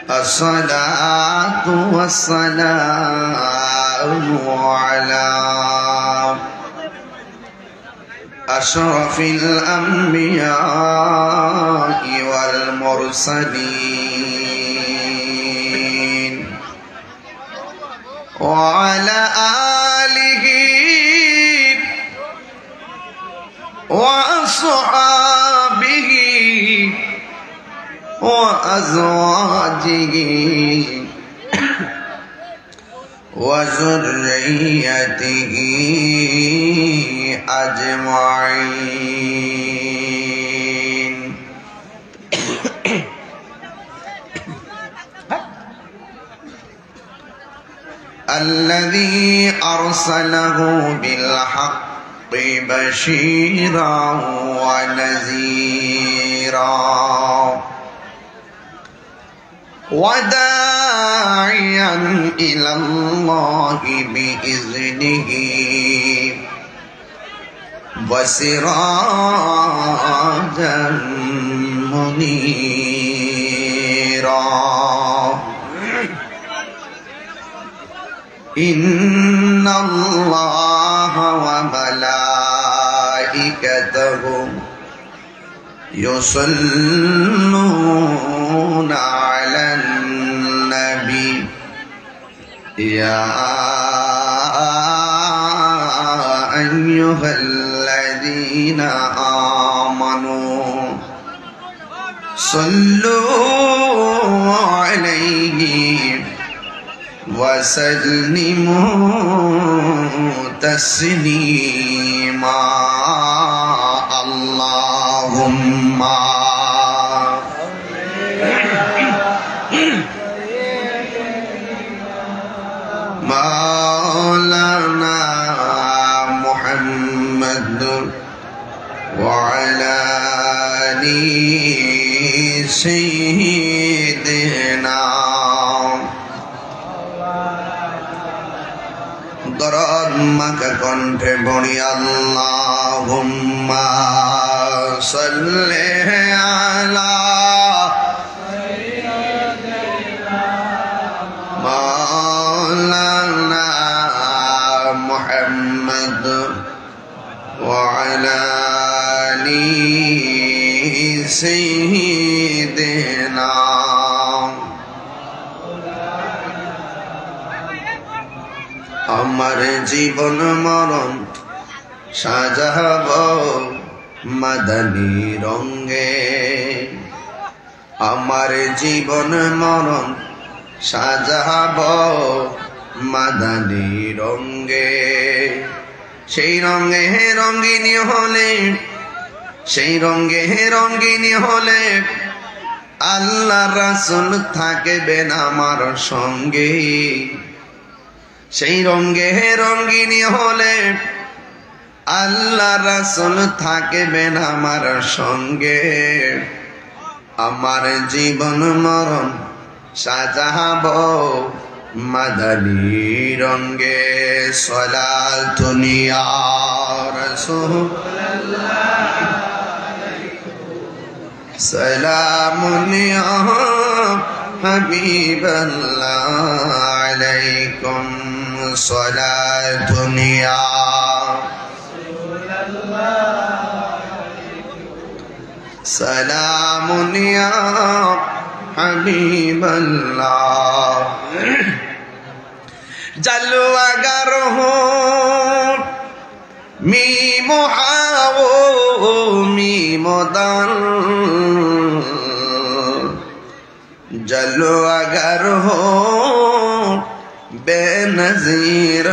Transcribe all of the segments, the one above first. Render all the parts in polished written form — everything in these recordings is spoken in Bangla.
الصلاة والسلام على أشرف الأنبياء والمرسلين وعلى آله وأصحابه وأزواجه وذريته أجمعين. الذي أرسله بالحق بشيرا ونذيرا وداعيا إلى الله بإذنه وسراجا منيرا. إن الله وملائكته يصلون على النبي يا أيها الذين آمنوا صلوا عليه وسلموا تسليما. اللهم مولانا محمد وعلى آل سيدنا দরদ মাখা কণ্ঠে বলি আল্লাহুম্মা সাল্লি আলা মাওলানা মুহাম্মদ ওয়া আলা আলি সাইয়্যিদিনা. আমার জীবন মরণ সাজাব মাদানী রঙে, আমার জীবন মরণ সাজাব মাদানী রঙে. সেই রঙে রঙ্গিনী হলে, সেই রঙে রঙ্গিনী হলে আল্লাহ রাসূল থাকবেন আমার সঙ্গে. সেই রঙে রঙ্গিনী হলে আল্লাহ রাসূল থাকবেন আমার সঙ্গে. আমার জীবন মরণ সাজাব মাদানী রঙে. সালাতুন ইয়া রাসূলুল্লাহ সালামুন ইয়া হাবিবাল্লাহ আলাইকুম সালাতুন ইয়া সালামুন ইয়া হাবিবাল্লাহ. জলওয়াগার হো মিম হাও মিম দান, জলওয়াগার হো बेनज़ीर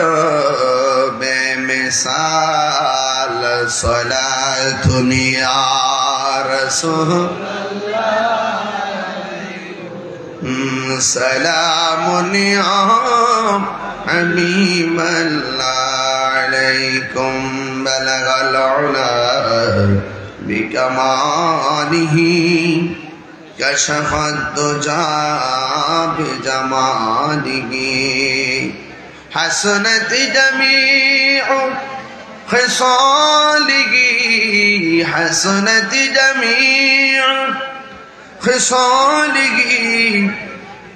बेमिसाल सलातुन या रसूलल्लाह सलामुन या हबीबल्लाह अलैकुम बलगल उला बिकमालिही कशफत दुजा बिजमालिही हसनत जमीउ खिसालिही हसनत जमीउ खिसालिही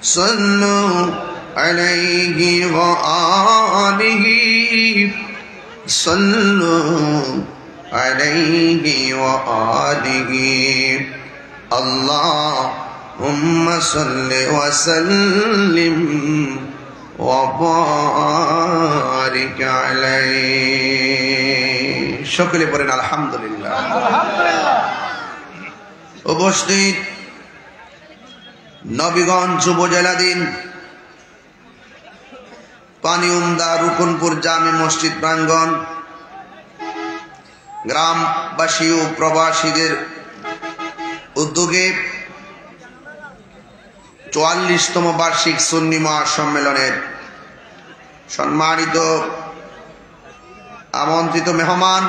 صلوا عليه وآله صلوا عليه وآله اللهم صل وسلم وبارك عليه সকলে পড়েন আলহামদুলিল্লাহ। উপস্থিত নবীগঞ্জ উপজেলাধীন পানিউমদা রুকনপুর জামে মসজিদ প্রাঙ্গণ, গ্রামবাসী ও প্রবাসীদের উদ্যোগে ৪৪তম বার্ষিক সুন্নি মহাসম্মেলনের সম্মানিত আমন্ত্রিত মেহমান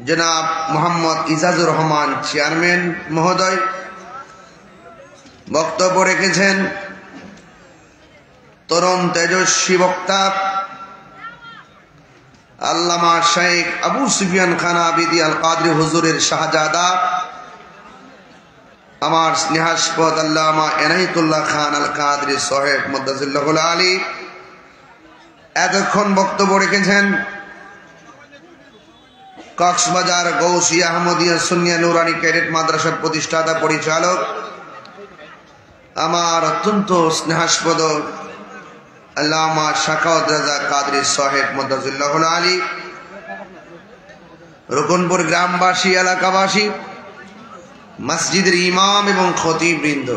জনাব মোহাম্মদ ইজাজুর রহমান চেয়ারম্যান মহোদয় বক্তব্য রেখেছেন। তরুণ তেজস্বী বক্তা আল্লামা শেখ আবু সুফিয়ান খান আবিদি আল কাদরি হুজুরের শাহজাদা আমার স্নেহাস্পদ আল্লামা এনায়েতুল্লাহ খান আল কাদরি সাহেব মুদ্দাজিল্লাহুল আলী এতক্ষণ বক্তব্য রেখেছেন। কক্সবাজার গৌসিয়া আহমদিয়া সুন্নিয়া নুরানি ক্যাডেট মাদ্রাসার প্রতিষ্ঠাতা পরিচালক আমার অত্যন্ত স্নেহাস্পদ আল্লামা শাখাওয়াত রাজা কাদরি সাহেব মুদ্দাজিল্লাহুল আলী, রুকনপুর গ্রামবাসী, এলাকাবাসী, মসজিদের ইমাম এবং খতিব বৃন্দ,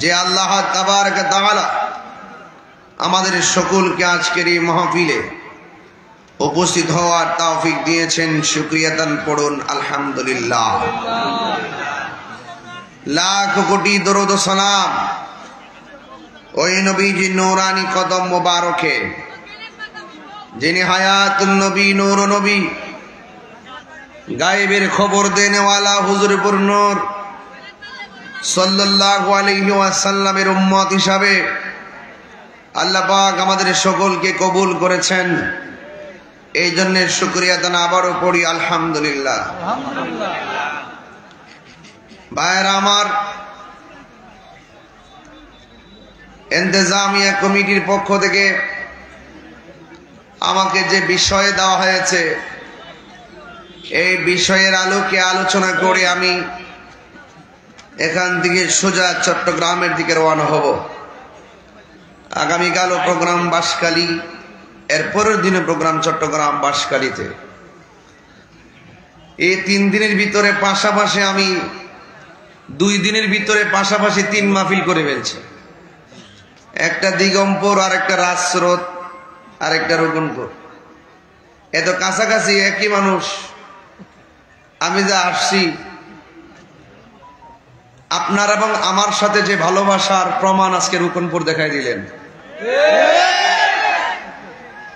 যে আল্লাহ তাবারক তাআলা আমাদের সকলকে আজকের এই মাহফিলে উপস্থিত হওয়ার তৌফিক দিয়েছেন, শুকরিয়াতান পড়ুন আলহামদুলিল্লাহ। লাখ কোটি দরুদ ও সালাম ওই নবীজি নূরানি কদম মোবারকে, যিনি হায়াতুন নবী, নূর নবী, গায়েবের খবর দেনেওয়ালা হুজুরপুর নূর সাল্লাল্লাহু আলাইহি ওয়াসাল্লামের উম্মত হিসাবে আল্লাহ পাক আমাদের সকলকে কবুল করেছেন। এই জন্য শুকরিয়া দান আবারও পড়ি আলহামদুলিল্লাহ। ভাইয়েরা আমার, ইন্তেজামিয়া কমিটির পক্ষ থেকে আমাকে যে বিষয় দেওয়া হয়েছে, এই বিষয়ের আলোকে আলোচনা করে আমি এখান থেকে সোজা চট্টগ্রামের দিকে রওনা হব। আগামীকালও প্রোগ্রাম বাঁশখালী, এরপরের দিনে প্রোগ্রাম চট্টগ্রাম বাঁশখালীতে। এই 3 দিনের ভিতরে পাশাপাশি আমি 2 দিনের ভিতরে পাশাপাশি 3 মাহফিল করে ফেলছি। একটা দিগম্বর, আর একটা রাজস্রোত, আর একটা রুকনপুর। এত কাছাকাছি একই মানুষ। আমি যা আসছি, আপনার এবং আমার সাথে যে ভালোবাসার প্রমাণ আজকে রুকনপুর দেখাই দিলেন।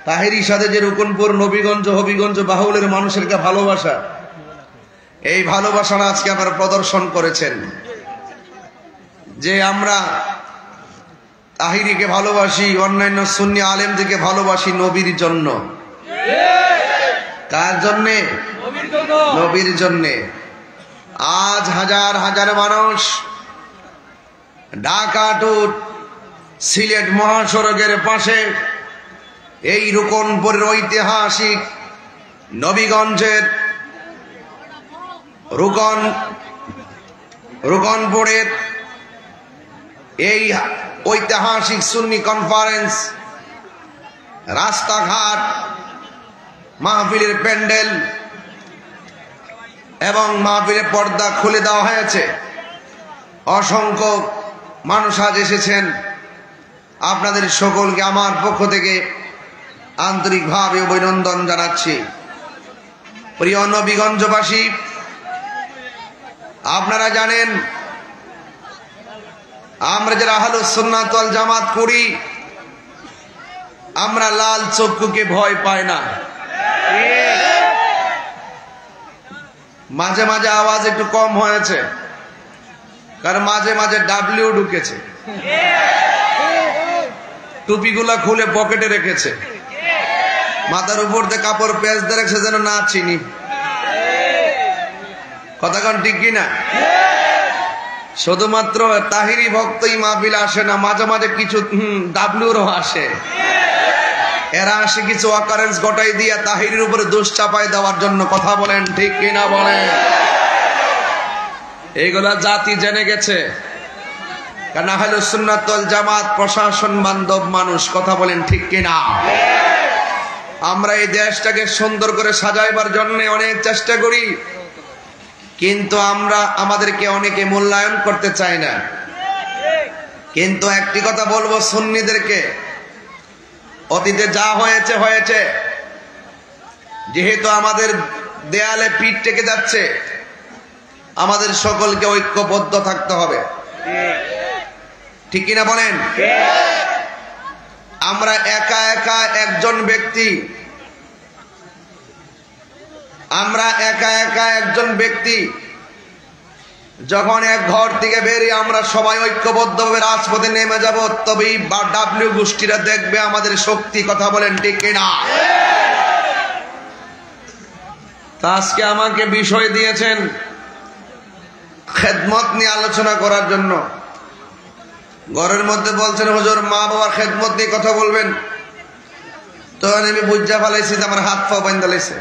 তাহিরির সাথে যে রুকনপুর, নবীগঞ্জ, হবিগঞ্জ, বাহুলের মানুষের ভালোবাসা, এই ভালোবাসা আজকে আপনারা প্রদর্শন করেছেন। যে আমরা তাহিরিকে ভালোবাসি, অন্যান্য সুন্নি আলেমদেরকে ভালোবাসি নবীর জন্য। কার জন্যে? নবীর জন্যে। আজ হাজার হাজার মানুষ ঢাকা টু সিলেট মহাসড়কের পাশে এই রুকনপুরের ঐতিহাসিক নবীগঞ্জের রুকনপুরের এই ঐতিহাসিক সুন্নি কনফারেন্স, রাস্তাঘাট, মাহফিলের প্যান্ডেল এবং মাহফিলের পর্দা খুলে দেওয়া হয়েছে। অসংখ্য মানুষ আজ এসেছেন। আপনাদের সকলকে আমার পক্ষ থেকে আন্তরিকভাবে অভিনন্দন জানাচ্ছি। প্রিয় নবীগঞ্জবাসী, আপনারা জানেন আমরা যারা আহলুস সুন্নাত ওয়াল জামাত করি, আমরা লাল চক্ষুকে ভয় পাই না। মাঝে মাঝে আওয়াজ একটু কম হয়েছে, কারণ মাঝে মাঝে ডাব্লিউ ঢুকেছে, টুপিগুলা খুলে পকেটে রেখেছে, মাথার উপর দিয়ে কাপড় পেঁচ দিয়ে রেখেছে যেন না চিনি। কথা কোন ঠিক কিনা? শুধুমাত্র তাহিরি ভক্তই মাহফিল আসে না, মাঝে মাঝে কিছু ডাব্লিউরও আসে। এরা আসে কিছু অকারেন্স ঘটাই দিয়া তাহিরির উপরে দোষ চাপাই দেওয়ার জন্য। কথা বলেন ঠিক কিনা বলেন? এইগুলা জাতি জেনে গেছে, কারণ আহলুস সুন্নাত ওয়াল জামাত প্রশাসন বান্ধব মানুষ। কথা বলেন ঠিক কিনা? আমরা এই দেশটাকে সুন্দর করে সাজাইবার জন্য অনেক চেষ্টা করি, কিন্তু আমরা আমাদেরকে অনেকে মূল্যায়ন করতে চাই না। কিন্তু একটি কথা বলবো সুন্নিদেরকে, অতীতে যা হয়েছে হয়েছে, যেহেতু আমাদের দেয়ালে পিঠ টেকে যাচ্ছে, আমাদের সকলকে ঐক্যবদ্ধ থাকতে হবে। ঠিক কিনা বলেন? আমরা একা একা একজন ব্যক্তি, আমরা একা একা একজন ব্যক্তি যখন এক ঘর থেকে বেরিয়ে আমরা সবাই ঐক্যবদ্ধভাবে রাজপথে নেমে যাব, তবেই ডাব্লিউ গোষ্ঠীরা দেখবে আমাদের শক্তি। কথা বলেন ঠিক কিনা? তা আজকে আমাকে বিষয় দিয়েছেন খেদমত নিয়ে আলোচনা করার জন্য। ঘরের মধ্যে বলছেন হুজুর মা বাবার খেদমত নিয়ে কথা বলবেন, তো আমি বুঝা ফেলাইছি যে আমার হাত পা বান্ধা লাইছে।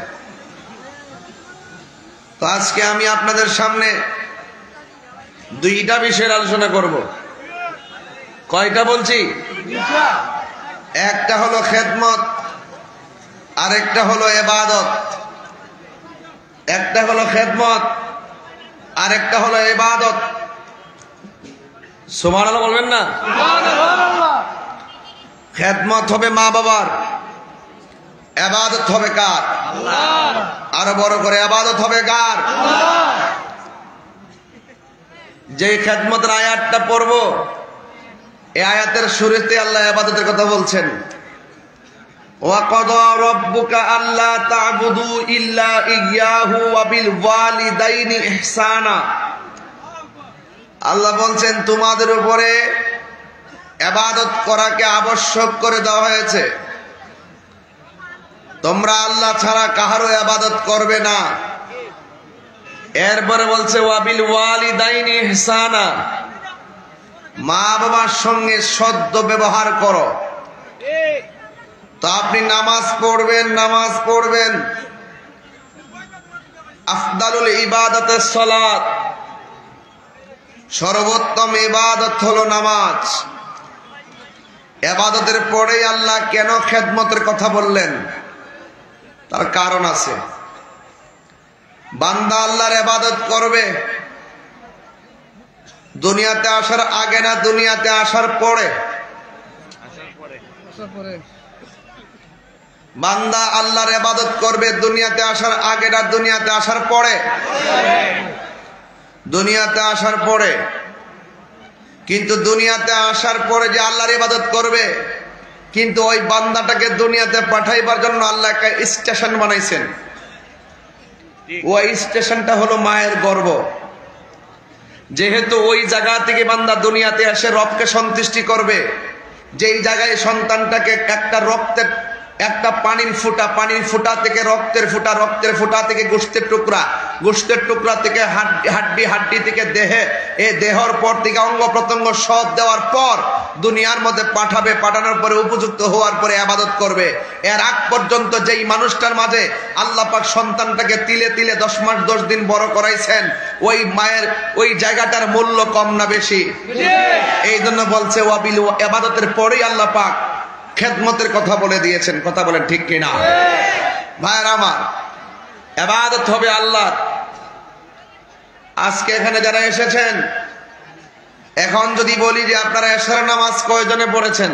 তো আজকে আমি আপনাদের সামনে দুইটা বিষয়ের আলোচনা করব। কয়টা বলছি? একটা হলো খেদমত, আরেকটা হলো ইবাদত। একটা হলো খেদমত, আরেকটা হলো ইবাদত। সুবহানাল্লাহ বলবেন না? খেদমত হবে মা বাবার, ইবাদত হবে কার? আল্লাহর। আরো বড় করে ইবাদত হবে কার? আল্লাহর। যে খেদমতের আয়াতটা পড়ব, এই আয়াতের শুরুতে আল্লাহ ইবাদতের কথা বলছেন। ওয়া ক্বাদা রাব্বুকা আল্লা তা'বুদু ইল্লা ইয়্যাহু ওয়া বিল ওয়ালিদাইনি ইহসানা। আল্লাহ বলছেন তোমাদের উপরে ইবাদত করাকে আবশ্যক করে দেওয়া হয়েছে, তোমরা আল্লাহ ছাড়া কাহারও ইবাদত করবে না। এরপরে বলছে ওয়াবিল ওয়ালিদাইনি ইহসানা, মা বাবার সঙ্গে সদ্য ব্যবহার করো। তো আপনি নামাজ পড়বেন, আফদালুল ইবাদাতুস সালাত, সর্বোত্তম ইবাদত হলো নামাজ। ইবাদতের পরেই আল্লাহ কেন খেদমতের কথা বললেন? তার কারণ আছে। বান্দা আল্লাহর ইবাদত করবে দুনিয়াতে আসার আগে না দুনিয়াতে আসার পরে? বান্দা আল্লাহর ইবাদত করবে দুনিয়াতে আসার আগে না দুনিয়াতে আসার পরে? দুনিয়াতে আসার পরে। কিন্তু দুনিয়াতে আসার পরে যে আল্লাহর ইবাদত করবে, কিন্তু ওই বান্দাটাকে দুনিয়াতে পাঠাইবার জন্য আল্লাহ একটা স্টেশন বানাইছেন। ওই স্টেশনটা হলো মায়ের গর্ভ। যেহেতু ওই জায়গা থেকে বান্দা দুনিয়াতে এসে রবকে সন্তুষ্টি করবে, যেই জায়গায় সন্তানটাকে একটা পানির ফুটা থেকে রক্তের ফুটা থেকে গোশতের টুকরা থেকে হাড্ডি থেকে দেহে, এই দেহর পর থেকে অঙ্গ প্রত্যঙ্গ সব দেওয়ার পর দুনিয়ার মধ্যে পাঠানোর পরে উপযুক্ত হওয়ার পরে ইবাদত করবে। এর আগ পর্যন্ত যেই মানুষটার মাঝে আল্লাহ পাক সন্তানটাকে তিলে তিলে 10 মাস 10 দিন বড় করাইছেন, ওই মায়ের ওই জায়গাটার মূল্য কম না বেশি? এই জন্য বলছে ওয়াবিল, ইবাদতের পরেই আল্লাহ পাক খেদমতের কথা বলে দিয়েছেন। কথা বলেন ঠিক কিনা? ভাইরা আমার, ইবাদত হবে আল্লাহর। আজকে এখানে যারা এসেছেন, এখন যদি বলি যে আপনারা এশার নামাজ কয়জনে পড়েছেন,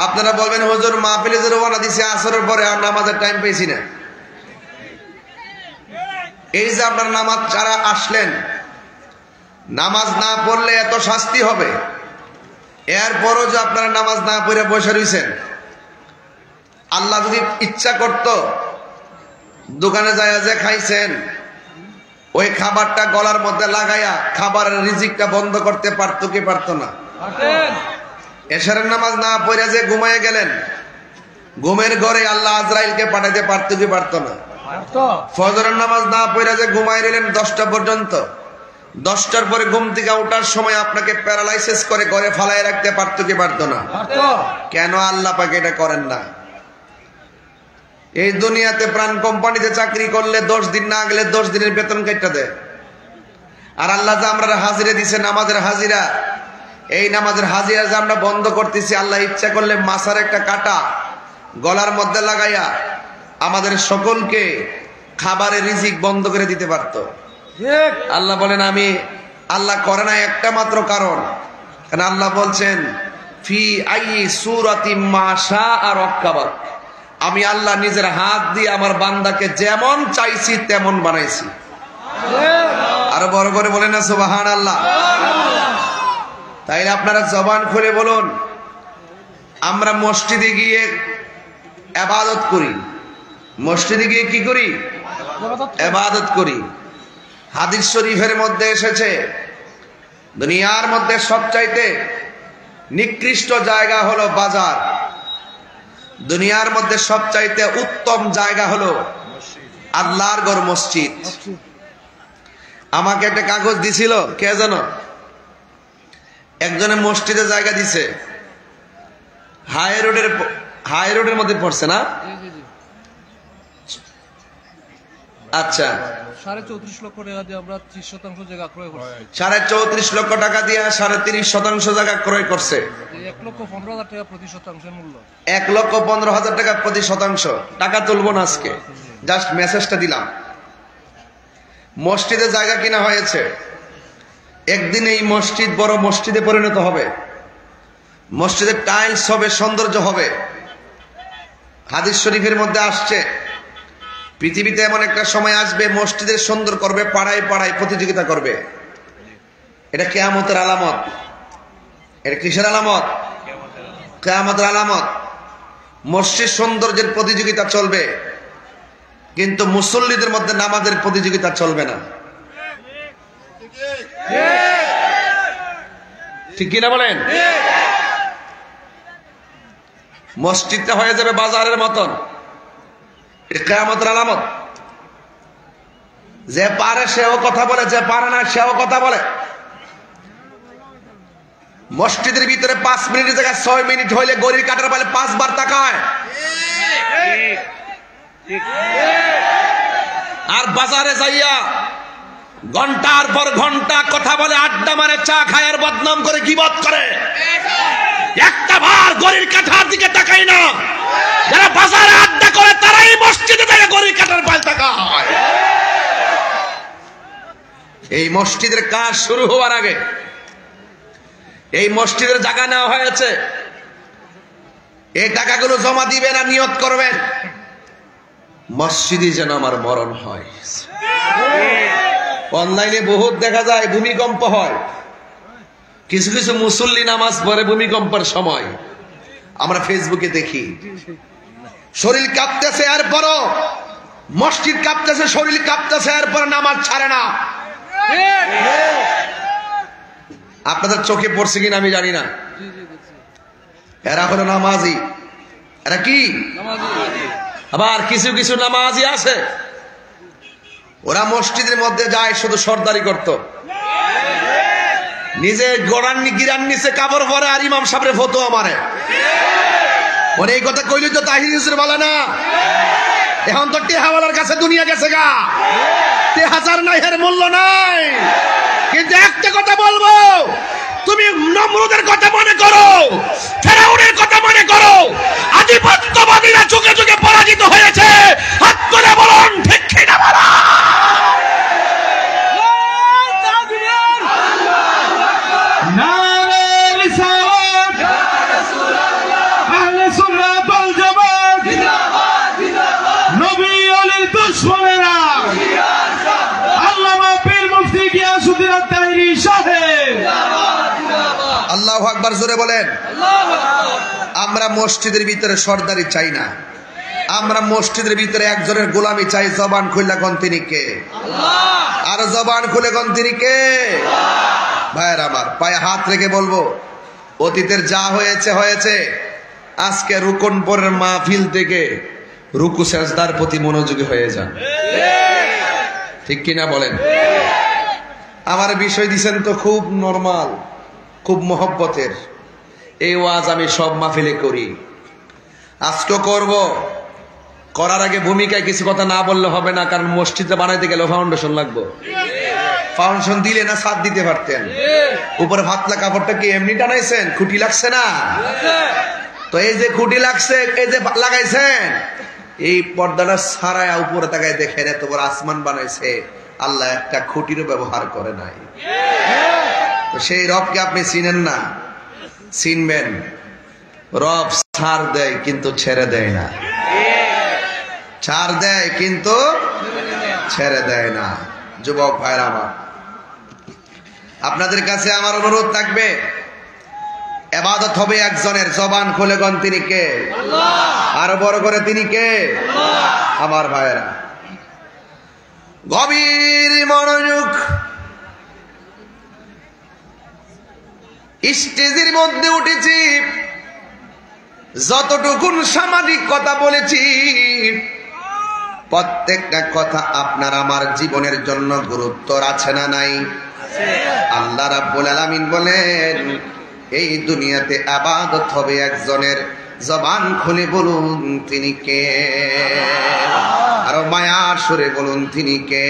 আপনারা বলবেন হুজুর মাহফিলে যে রওনা দিছে আসরের পরে, আর নামাজের টাইম পেয়েছি না। এই যে আপনারা নামাজ ছাড়া আসলেন, নামাজ না পড়লে এত শাস্তি হবে, এরপরও যে আপনারা নামাজ না পড়ে বসে রয়েছেন, আল্লাহ যদি ইচ্ছা করত দোকানে যায় যে খাইছেন, ওই খাবারটা গলার মধ্যে লাগাইয়া খাবারের রিজিকটা বন্ধ করতে পারতো কি পারতো না? এশারের নামাজ না পড়ে যে ঘুমায় গেলেন, ঘুমের ঘরে আল্লাহ আজরাইলকে পাঠাতে পারতো কি পারতো না? ফজরের নামাজ না পড়ে যে ঘুমায় নিলেন 10টা পর্যন্ত, 10টার পরে ঘুম থেকে ওঠার সময় আপনাকে প্যারালাইসিস করে ঘরে ফালায় রাখতে পারতো কি পারতো না? কেন আল্লাহ পাক এটা করেন না? এই দুনিয়াতে প্রাণ কোম্পানিতে চাকরি করলে 10 দিন না গেলে 10 দিনের বেতন কেটে দেয়। আর আল্লাহ যে আমরা হাজিরা দিছে, নামাজের হাজিরা, এই নামাজের হাজিরা যে আমরা বন্ধ করতেছি, আল্লাহ ইচ্ছা করলে মাসার একটা কাটা গলার মধ্যে লাগাইয়া আমাদের সকলকে খাবারের রিজিক বন্ধ করে দিতে পারতো। আল্লাহ বলেন আমি আল্লাহ করে না একটা মাত্র কারণ, কারণ আল্লাহ বলছেন ফি আইয়ি সূরাতিম মা শাআ রাক্কাবাক, আমি আল্লাহ নিজের হাত দিয়ে আমার বান্দাকে যেমন চাইছি তেমন বানাইছি। আরো বড় করে বলেন না সুবহানাল্লাহ। তাইলে আপনারা জবান খুলে বলুন, আমরা মসজিদে গিয়ে ইবাদত করি, মসজিদে গিয়ে কি করি? ইবাদত করি। হাদিস শরীফের মধ্যে এসেছে দুনিয়ার মধ্যে সবচাইতে নিকৃষ্ট জায়গা হলো বাজার, দুনিয়ার মধ্যে সবচাইতে উত্তম জায়গা হলো আল্লাহর ঘর মসজিদ। আমাকে একটা কাগজ দিছিল, কে জানো? একজনের মসজিদে জায়গা দিছে, হাই রোডের মধ্যে পড়ছে না? আচ্ছা, 34.5 লক্ষ টাকা দিয়ে আমরা 30% জায়গা ক্রয় করছি। 34.5 লক্ষ টাকা দিয়ে 30.5% জায়গা ক্রয় করছে। 1,15,000 টাকা প্রতি শতাংশের মূল্য। 1,15,000 টাকা প্রতি শতাংশ। টাকা তুলবো না আজকে, জাস্ট মেসেজটা দিলাম। মসজিদে জায়গা কিনা হয়েছে, একদিন এই মসজিদ বড় মসজিদে পরিণত হবে, মসজিদের টাইলস হবে, সৌন্দর্য হবে। হাদিস শরীফের মধ্যে আসছে পৃথিবীতে এমন একটা সময় আসবে মসজিদের সুন্দর করবে, পাড়ায় পাড়ায় প্রতিযোগিতা করবে। এটা কিয়ামতের আলামত। এটা কিসের আলামত? কিয়ামতের আলামত। মসজিদ সৌন্দর্যের প্রতিযোগিতা চলবে, কিন্তু মুসল্লিদের মধ্যে নামাজের প্রতিযোগিতা চলবে না। ঠিক কিনা বলেন? মসজিদটা হয়ে যাবে বাজারের মতন। কিয়ামতের আলামত। যে পারে সেও কথা বলে, যে পারে না সেও কথা বলে। মসজিদের ভিতরে 5 মিনিটের জায়গায় 6 মিনিট হইলে গড়ির কাটার বলে 5 বার তাকায়। আর বাজারে যাইয়া ঘন্টার পর ঘন্টা কথা বলে, আড্ডা মারে, চা খায়, আর বদনাম করে, গীবত করে। একটা বার গড়ির কাঠার দিকে তাকায় না। যারা বাজারে আড্ডা করে তারাই মসজিদে থেকে গড়ির কাঠার পাল তাকায়। এই মসজিদের কাজ শুরু হওয়ার আগে এই মসজিদের জায়গা নেওয়া হয়েছে, এই টাকাগুলো জমা দিবেন আর নিয়ত করবেন মসজিদে যেন আমার মরণ হয়। অনলাইনে বহুত দেখা যায় ভূমিকম্প হয়, কিছু কিছু মুসল্লি নামাজ পড়ে ভূমিকম্পের সময় আমরা ফেসবুকে দেখি। শরীর কাঁপতেছে, এরপরও মসজিদ কাঁপতেছে, শরীর কাঁপতেছে, এরপর নামাজ ছাড়ে না। আপনাদের চোখে পড়ছে কিনা আমি জানি না। এরা হলো নামাজি। এরা কি? আবার কিছু কিছু নামাজি আছে, ওরা মসজিদের মধ্যে যায় শুধু সর্দারি করত, নিজে গিরান নিচে কাপড় পরে, আর ইমাম সাহেবের ফতোয়া মারে। ওরে এই কথা কইলি তো তাহির হুজুর বলে না, এখন তো টেহাওয়ালার কাছে দুনিয়া গেছে গা, 1000 নাই, এর মূল্য নাই। কিন্তু একটা কথা বলবো, তুমি নমরুদের কথা মনে করো, ফেরাউনের কথা মনে করো, আধিপত্যবাদীরা যুগে যুগে পরাজিত হয়েছে। হাত করে বলুন ঠিক কিনা বলা। আল্লাহু আকবার, জোরে বলেন। আমরা মসজিদের ভিতরে সর্দারি চাই না, আমরা মসজিদের ভিতরে একজনের গোলামি চাই। জবান খুলে কোন তিনি কে? আর জবান খুলে কোন তিনি কে? ভাইয়ের আমার, পায়ে হাত রেখে বলবো, অতীতের যা হয়েছে হয়েছে। আজকে রুকনপুরের মাহফিল থেকে রুকু সেজদার প্রতি মনোযোগী হয়ে যান। ঠিক কিনা বলেন? আমার বিষয় দিছেন তো খুব নরমাল, খুব মহব্বতের। এই ওয়াজ আমি সব মাহফিলে করি, আজকে করব। করার আগে ভূমিকায় কিছু কথা না বললে হবে না, কারণ মসজিদে বানাইতে গেলে ফাউন্ডেশন লাগবে। ফাউন্ডেশন দিলে না ছাদ দিতে পারতেন। উপরে ভাতলা কাপড়টা কি এমনি টানাইছেন? খুঁটি লাগছে না? তো এই যে খুঁটি লাগছে, এই যে লাগাইছেন, এই পর্দাটা সারায়া উপরে তাকায় দেখেন এত বড় আসমান বানাইছে, আল্লাহ একটা খুঁটিরও ব্যবহার করে নাই। তো সেই রবকে আপনি চিনেন না, চিনবেন। রব ছাড় দেয় কিন্তু ছেড়ে দেয় না, ছাড় দেয় কিন্তু ছেড়ে দেয় না। যুবক ভাইরা আমার, আপনাদের কাছে আমার অনুরোধ থাকবে, ইবাদত হবে একজনের। জবান খুলে গন, তিনি কে? আরো বড় করে, তিনি কে? আমার ভাইয়েরা, গভীর মনোযোগ। স্টেজের মধ্যে উঠেছি, যতটুকুন সামাজিক কথা বলেছি, প্রত্যেকটা কথা আপনার আমার জীবনের জন্য গুরুত্ব আছে না নাই? আল্লাহ রাব্বুল আলামিন বলেন, এই দুনিয়াতে ইবাদত হবে একজনের। জবান খুলে বলুন তিনি কে? আর মায়ার সুরে বলুন তিনি কে?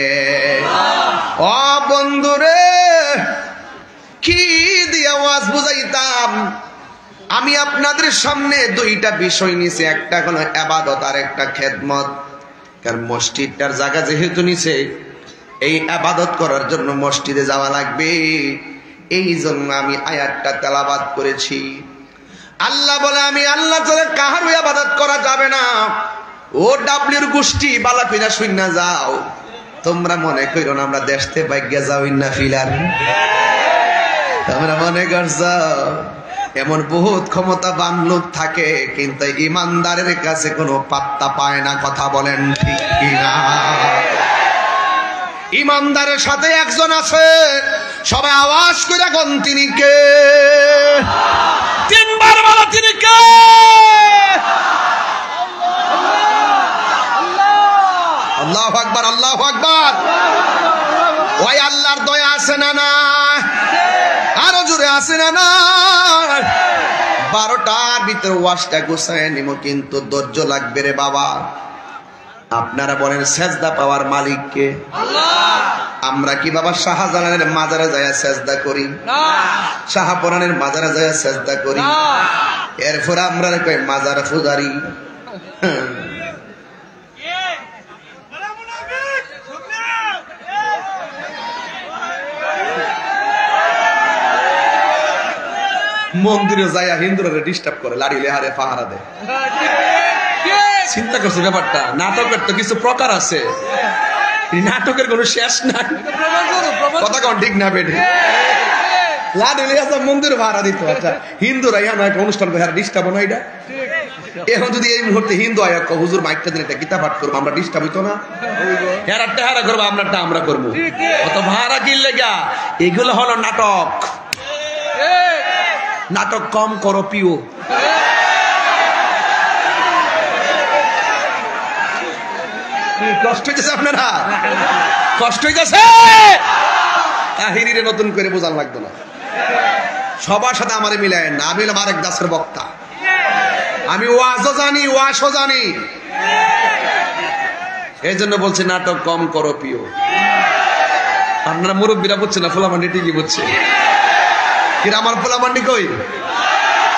ও বন্ধুরে, কি দিয়ে আওয়াজ বুঝাইতাম? আমি আপনাদের সামনে দুইটা বিষয় নিছি, একটা হলো ইবাদত আর একটা খেদমত। কারণ মসজিদটার জায়গা যেহেতু নিছে, এই ইবাদত করার জন্য মসজিদে যাওয়া লাগবে। এই জন্য আমি আয়াতটা তেলাওয়াত করেছি। আল্লাহ বলে, আমি আল্লাহ ছাড়া কাহারও ইবাদত করা যাবে না। ও ডাবলির গোষ্ঠী, বালা ফিনা শুইনা যাও। তোমরা মনে কইরো না আমরা দেশতে ভাগ্যা যাও না ফিলার। তোমরা মনে করছো এমন বহুত ক্ষমতাবান লোক থাকে, কিন্তু ইমানদারের কাছে কোনো পাত্তা পায় না। কথা বলেন ঠিক কিনা? ইমানদারের সাথে একজন আছে, সবাই আওয়াজ করে কোন তিনি কে? তিনবার বলো তিনি কে? আল্লাহু আকবার, আল্লাহু আকবার। ওই আল্লাহর দয়া আছে না না? আরো জোরে আছে না না? 12টার ভিতরে ওয়াজটা গোছায় নিব, কিন্তু ধৈর্য লাগবে রে বাবা। আপনারা বলেন, সেজদা পাওয়ার মালিক কে? আল্লাহ। আমরা কি বাবা শাহজালালের মাজারে যায় সেজদা করি? না। শাহপরানের মাজারে যায় সেজদা করি? না। এরপর আমরা কই মাজার পূজারি। মন্দিরে যায় হিন্দুরা ডিস্টার্ব করে, লাড়ি লেহারে পাহারা দেয়। চিন্তা করছে ব্যাপারটা? নাটকের তো কিছু প্রকার আছে, নাটকের কোনো শেষ নাই। কথা কন ঠিক না বেঠে? লাড়ি লেহাজা মন্দির ভাড়া দিত। আচ্ছা, হিন্দুরা ইহা একটা অনুষ্ঠান করে ডিস্টার্ব না? এটা এখন যদি এই মুহূর্তে হিন্দু আয়া হুজুর মাইকটা দিন একটা গীতা পাঠ করবো, আমরা ডিস্টার্ব হইতো না? হেরারটা হেরা করবো, আমরাটা আমরা করবো। অত ভাড়া কিনলে গা, এগুলো হলো নাটক। নাটক কম করো পিও। কষ্ট হইতেছে আপনারা? কষ্ট হইতেছে? কাহিনীরে নতুন করে বোঝান লাগতো না। সবার সাথে আমারে মিলায় না। আমি হলাম আরেক দাসের বক্তা। আমি ওয়াজও জানি, ওয়াজও জানি। এই জন্য বলছি নাটক কম করো পিও। আপনারা মুরব্বীরা বুঝছে না, ফোলামান্ডি ঠিকই বুঝছে। কিন্তু আমার ফোলামান্ডি কই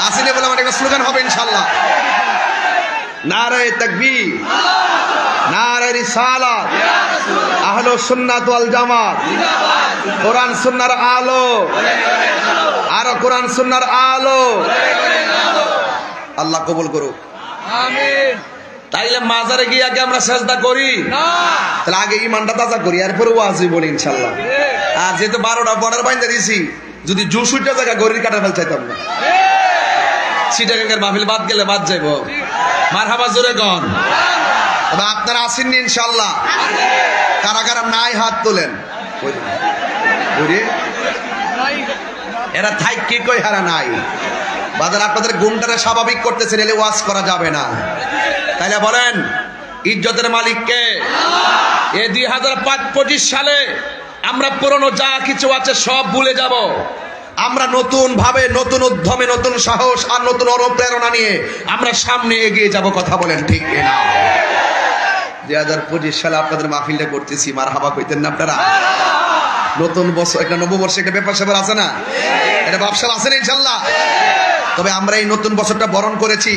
আসেনি? ফোলামান্ডি স্লোগান হবে ইনশাল্লাহ। নারায়ে তাকবীর, নারায়ে রিসালাত, আহলে সুন্নাত ওয়াল জামাত, কোরআন সুন্নাহর আলো, আর কোরআন সুন্নাহর আলো। আল্লাহ কবুল করুক, আমিন। তাইলে মাজারে গিয়ে আগে আমরা সেজদা করি না? তাহলে আগে ইমানটা তাজা করি, এরপরে ওয়াজি বলি ইনশাআল্লাহ। আর যেহেতু 12টা বর্ডার বাইন্দা দিয়েছি, যদি জুসুইটা জায়গা গরির কাটা ফেল চাইতাম না। সিটাগাঙ্গের মাহফিল বাদ গেলে বাদ যাইব। মারহাবা জোরে গন। তবে আপনারা আসেননি ইনশাআল্লাহ? কারা কারা নাই হাত তোলেন। এরা থাই কি কই হারা নাই? বাজার আপনাদের গুণটারে স্বাভাবিক করতেছেন, এলে ওয়াজ করা যাবে না। তাইলে বলেন, ইজ্জতের মালিক কে? এই 2025 সালে আমরা পুরনো যা কিছু আছে সব ভুলে যাব। আমরা নতুন ভাবে, নতুন উদ্যমে, নতুন সাহস আর নতুন অনুপ্রেরণা নিয়ে আমরা সামনে এগিয়ে যাব। কথা বলেন ঠিক কিনা? 2025 সালে আপনাদের মাহফিলটা করতেছি, মারহাবা কইতেন না আপনারা? নতুন বছর, একটা নববর্ষে একটা ব্যাপার স্যাপার আছে না, এটা ব্যবসা আছে না ইনশাল্লাহ। তবে আমরা এই নতুন বছরটা বরণ করেছি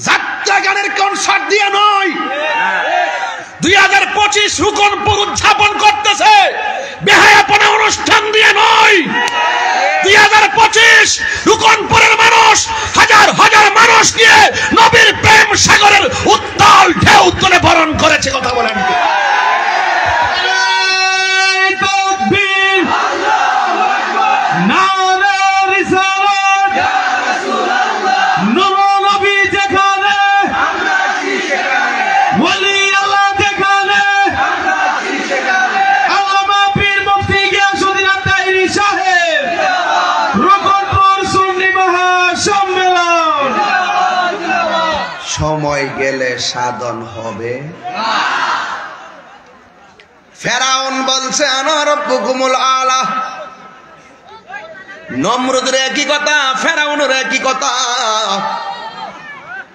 যাত্রা গানের কনসার্ট দিয়ে নয়। 2025 রুকনপুর উদযাপন করতেছে বেহায়াপনা অনুষ্ঠান দিয়ে নয়। 2025 রুকনপুরের মানুষ হাজার হাজার মানুষ নিয়ে নবীর প্রেম সাগরের উত্তাল ঢেউ তুলে বরণ করেছে। কথা বলেন। সময় গেলে সাধন হবে। ফেরাউন বলছে আনা রাব্বুকুমুল আলা। নমরুদের একই কথা, ফেরাউনের একই কথা।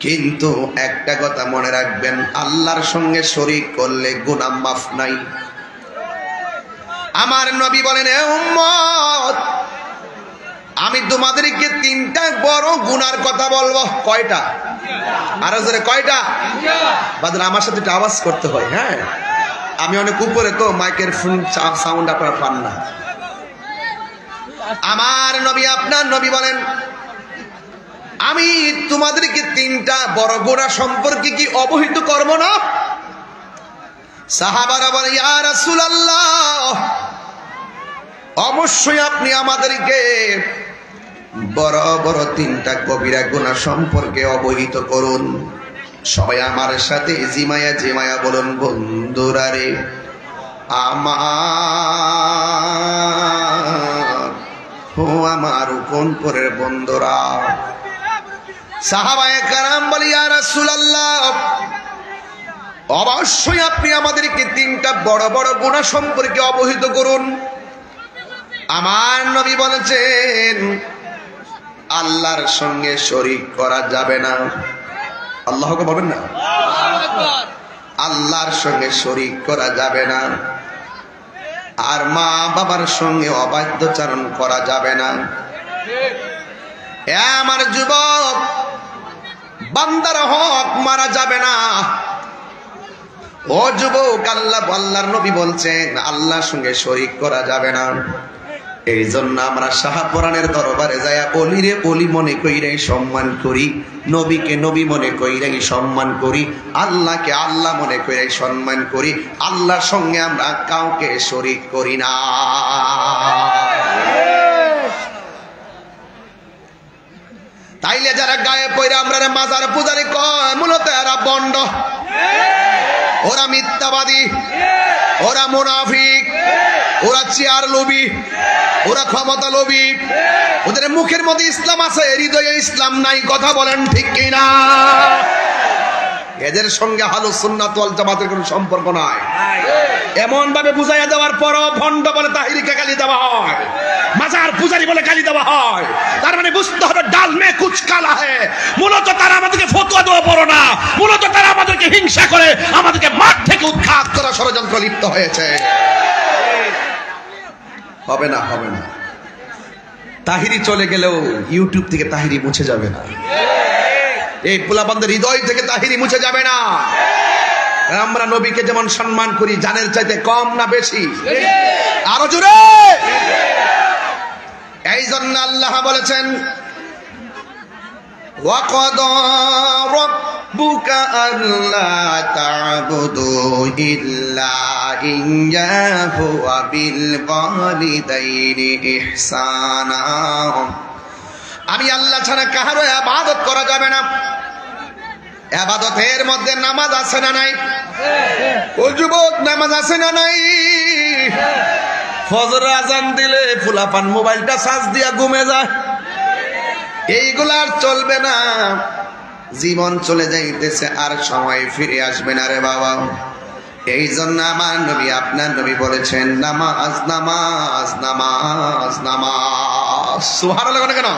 কিন্তু একটা কথা মনে রাখবেন, আল্লাহর সঙ্গে শরীক করলে গুনাহ মাফ নাই। আমার নবী বলেন, এ উম্মত, আমি তোমাদেরকে 3টা বড় গুনার কথা বলবো। কয়টা? আরো জোরে কয়টা? বাদল আমার সাথে একটু আওয়াজ করতে হয়। হ্যাঁ, আমি অনেক উপরে তো, মাইকের ফোন সাউন্ড আপনারা পান না। আমার নবী, আপনার নবী বলেন, আমি তোমাদেরকে 3টা বড় গুনাহ সম্পর্কে কি অবহিত করব না? সাহাবারা বলে, ইয়া রাসূলুল্লাহ, অবশ্যই আপনি আমাদেরকে বড় বড় 3টা কবিরা গুনাহ সম্পর্কে অবহিত করুন। সবাই আমার সাথে জিমায়া জিমায়া বলুন, বন্ধুরা রে আমার, ও আমার রুকনপুরের বন্ধুরা। সাহাবায়ে কেরাম বলে, ইয়া রাসূলুল্লাহ, অবশ্যই আপনি আমাদেরকে 3টা বড় বড় গুনাহ সম্পর্কে অবহিত করুন। আমার নবী বলেছেন, আল্লাহর সঙ্গে শরীক করা যাবে না। আল্লাহকে বলবেন না? আল্লাহর সঙ্গে শরীক করা যাবে না। আর মা বাবার সঙ্গে অবাধ্যচারণ করা যাবে না। আমার যুবক বান্দার হক মারা যাবে না। ও যুবক, আল্লাহর নবী বলছেন আল্লাহর সঙ্গে শরীক করা যাবে না। এই জন্য আমরা শাহপুরানের দরবারে যায়া অলিরে অলি মনে কইরাই সম্মান করি, নবীকে নবী মনে কইরাই সম্মান করি, আল্লাহকে আল্লাহ মনে কইরাই সম্মান করি। আল্লাহর সঙ্গে আমরা কাউকে শরীক করি না। তাইলে যারা গায়ে পয়রা আমরা মাজার পূজারি কয়, মূলত এরা বন্ড, ওরা মিথ্যাবাদী, ওরা মুনাফিক, ওরা চেয়ার লোভী, ওরা ক্ষমতা লোভী। ওদের মুখের মধ্যে ইসলাম আছে, হৃদয়ে ইসলাম নাই। কথা বলেন ঠিক কিনা? এদের সঙ্গে আহলুস সুন্নাত ওয়াল জামাতের কোনো সম্পর্ক নাই। এমন ভাবে বুঝাইয়া দেওয়ার পরও ভণ্ড বলে তাহিরিকে গালি দেওয়া হয়, মাজার পূজারি বলে গালি দেওয়া হয়। তার মানে বুঝতে হবে ডাল মে কুছ কালা হ্যায়। মূলত তারা আমাদেরকে ফতোয়া দেওয়া বড় না, মূলত তারা আমাদেরকে হিংসা করে আমাদেরকে মাঠ থেকে উৎখাত করা ষড়যন্ত্র লিপ্ত হয়েছে। হবে না, হবে না। তাহিরি চলে গেলেও ইউটিউব থেকে তাহিরি মুছে যাবে না। এই পোলাপানদের হৃদয় থেকে তাহিরি মুছে যাবে না। আমরা নবীকে যেমন সম্মান করি, জানের চাইতে কম না বেশি? আরো জোরে। এই জন্য আল্লাহ বলেছেন, ওয়াকাদা রাব্বুকা আল্লা তা'বুদু ইল্লা ইয়্যাহু ওয়া বিল ওয়ালিদাইনি ইহসানা। আমি আল্লাহ ছাড়া কারো ইবাদত করা যাবে না। ইবাদতের মধ্যে নামাজ আছে না নাই? ও যুবক, নামাজ আছে না নাই? ফজর আজান দিলে ফুলাপান মোবাইলটা চার্জ দিয়া ঘুমে যায়। এইগুলা আর চলবে না। জীবন চলে যাইতেছে, আর সময় ফিরে আসবে না রে বাবা। এই জন্য আমার নবী আপনার নবী বলেছেন নামাজ নামাজ নামাজ নামাজ। সুবহানাল্লাহ কেন?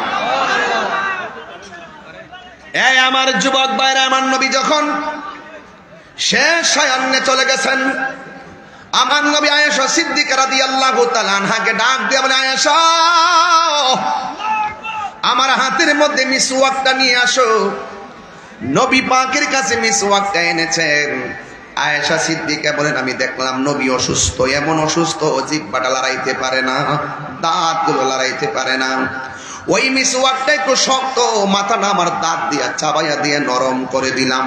এই আমার যুবক ভাইরা, আমার নবী যখন শেষ সায়ান্নে চলে গেছেন, আমার নবী আয়েশা সিদ্দিকা রাদিয়াল্লাহু তাআলা আনহাকে ডাক দিয়ে বলে, আয়েশা আমার হাতের মধ্যে মিসওয়াকটা নিয়ে আসো। নবী পাকের কাছে মিসওয়াকটা এনেছেন। আয়েশা সিদ্দিকা বলেন, আমি দেখলাম নবী অসুস্থ, এমন অসুস্থ জিহ্বাটা লড়াইতে পারে না, দাঁতগুলো লড়াইতে পারে না। ওই মিসওয়াকটা একটু শক্ত, মাথাটা আমার দাঁত দিয়া চাবাইয়া দিয়ে নরম করে দিলাম।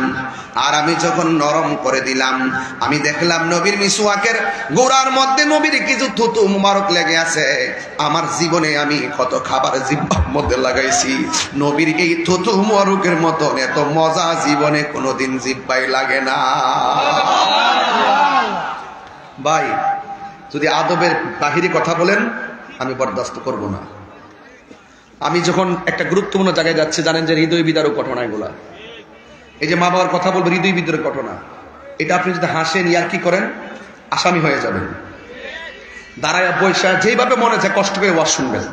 আর আমি যখন নরম করে দিলাম, আমি দেখলাম নবীর মিসওয়াকের গোড়ার মধ্যে নবীর কিছু থুতু মুবারক লেগে আছে। আমার জীবনে আমি কত খাবার জিহ্বার মধ্যে লাগাইছি, নবীর এই থুতু মুবারকের মতন এত মজা জীবনে কোনোদিন জিহ্বায় লাগে না। ভাই, যদি আদবের বাহিরে কথা বলেন আমি বরদাস্ত করব না। আমি যখন একটা গুরুত্বপূর্ণ জায়গায় যাচ্ছি, জানেন যে হৃদয় বিদারক ঘটনা এগুলা, এই যে মা বাবার কথা বলবো, হৃদয় বিদারক ঘটনা, এটা আপনি যদি হাসেন ইয়ার কি করেন, আসামি হয়ে যাবেন। দাঁড়ায় পয়সা যেইভাবে মনে চায় কষ্ট করে ওয়াজ শুনবেন।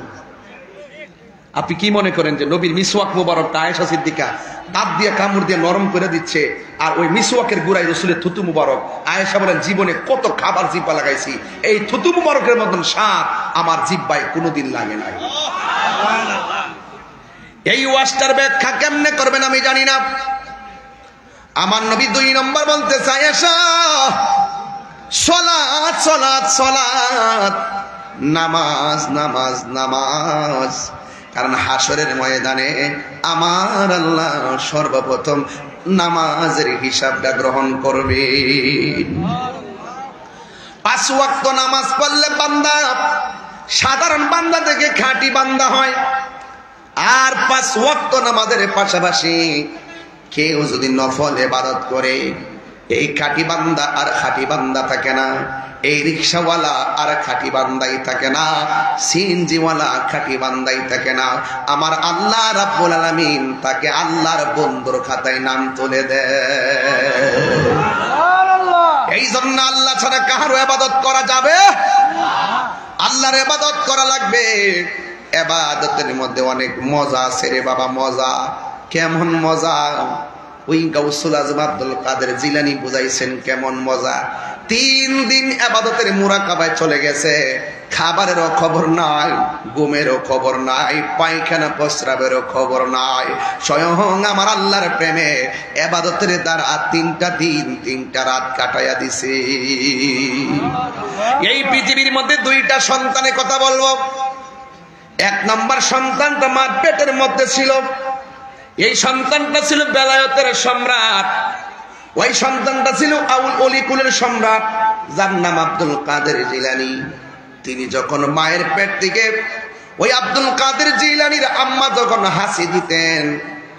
আপনি কি মনে করেন যে নবীর মিসওয়াক মুবারকটা আয়েশা সিদ্দিকা দাঁত দিয়ে কামড় দিয়ে নরম করে দিচ্ছে, আর ওই মিসওয়াকের গুড়াই রসুলের থুতু মুবারক। আয়েশা বলেন, জীবনে কত খাবার জিব্বা লাগাইছি, এই থুতু মুবারকের মতন স্বাদ আমার জিব্বায় কোনোদিন লাগে নাই। এই ওয়াজটার ব্যাখ্যা কেমনে করবেন আমি জানি না। আমার নবী 2 নম্বর বলতে চায়, আয়েশা সালাত সালাত সালাত, নামাজ নামাজ নামাজ। কারণ হাসরের ময়দানে আমার আল্লাহ সর্বপ্রথম নামাজের হিসাবটা গ্রহণ করবে। 5 ওয়াক্ত নামাজ পড়লে বান্দা সাধারণ বান্দা থেকে খাঁটি বান্দা হয়। আর 5 ওয়াক্ত নামাজের পাশাপাশি কেউ যদি নফল ইবাদত করে, এই খাঁটি বান্দা আর খাঁটি বান্দা থাকে না, এই রিকশাওয়ালা আর খাঁটি বান্দাই থাকে না, সিএনজিওয়ালা খাঁটি বান্দাই থাকে না। আমার আল্লাহ রাব্বুল আলামিন তাকে আল্লাহর বন্ধুর খাতায় নাম তুলে দেয়। এই জন্য আল্লাহ ছাড়া কারো ইবাদত করা যাবে? আল্লাহর ইবাদত করা লাগবে। ইবাদতের মধ্যে অনেক মজা আছে রে বাবা, মজা। কেমন মজা? ওই গাউসুল আজম আব্দুল কাদের জিলানী বুঝাইছেন কেমন মজা। 3 দিন ইবাদতের মুরাকাবায় চলে গেছে, খাবারেরও খবর নাই, ঘুমেরও খবর নাই, পায়খানা প্রস্রাবেরও খবর নাই। স্বয়ং আমার আল্লাহর প্রেমে ইবাদতের দ্বারা 3টা দিন 3টা রাত কাটাইয়া দিছে। এই পৃথিবীর মধ্যে 2টা সন্তানের কথা বলবো। 1 নম্বর সন্তানটা মার পেটের মধ্যে ছিল, এই সন্তানটা ছিল বেলায়েতের সম্রাট। ওই সন্তানটা ছিল আউল অলিকুলের সম্রাট, যার নাম আব্দুল কাদের জিলানী। তিনি যখন মায়ের পেট থেকে, ওই আব্দুল কাদের জিলানীর আম্মা যখন হাসি দিতেন,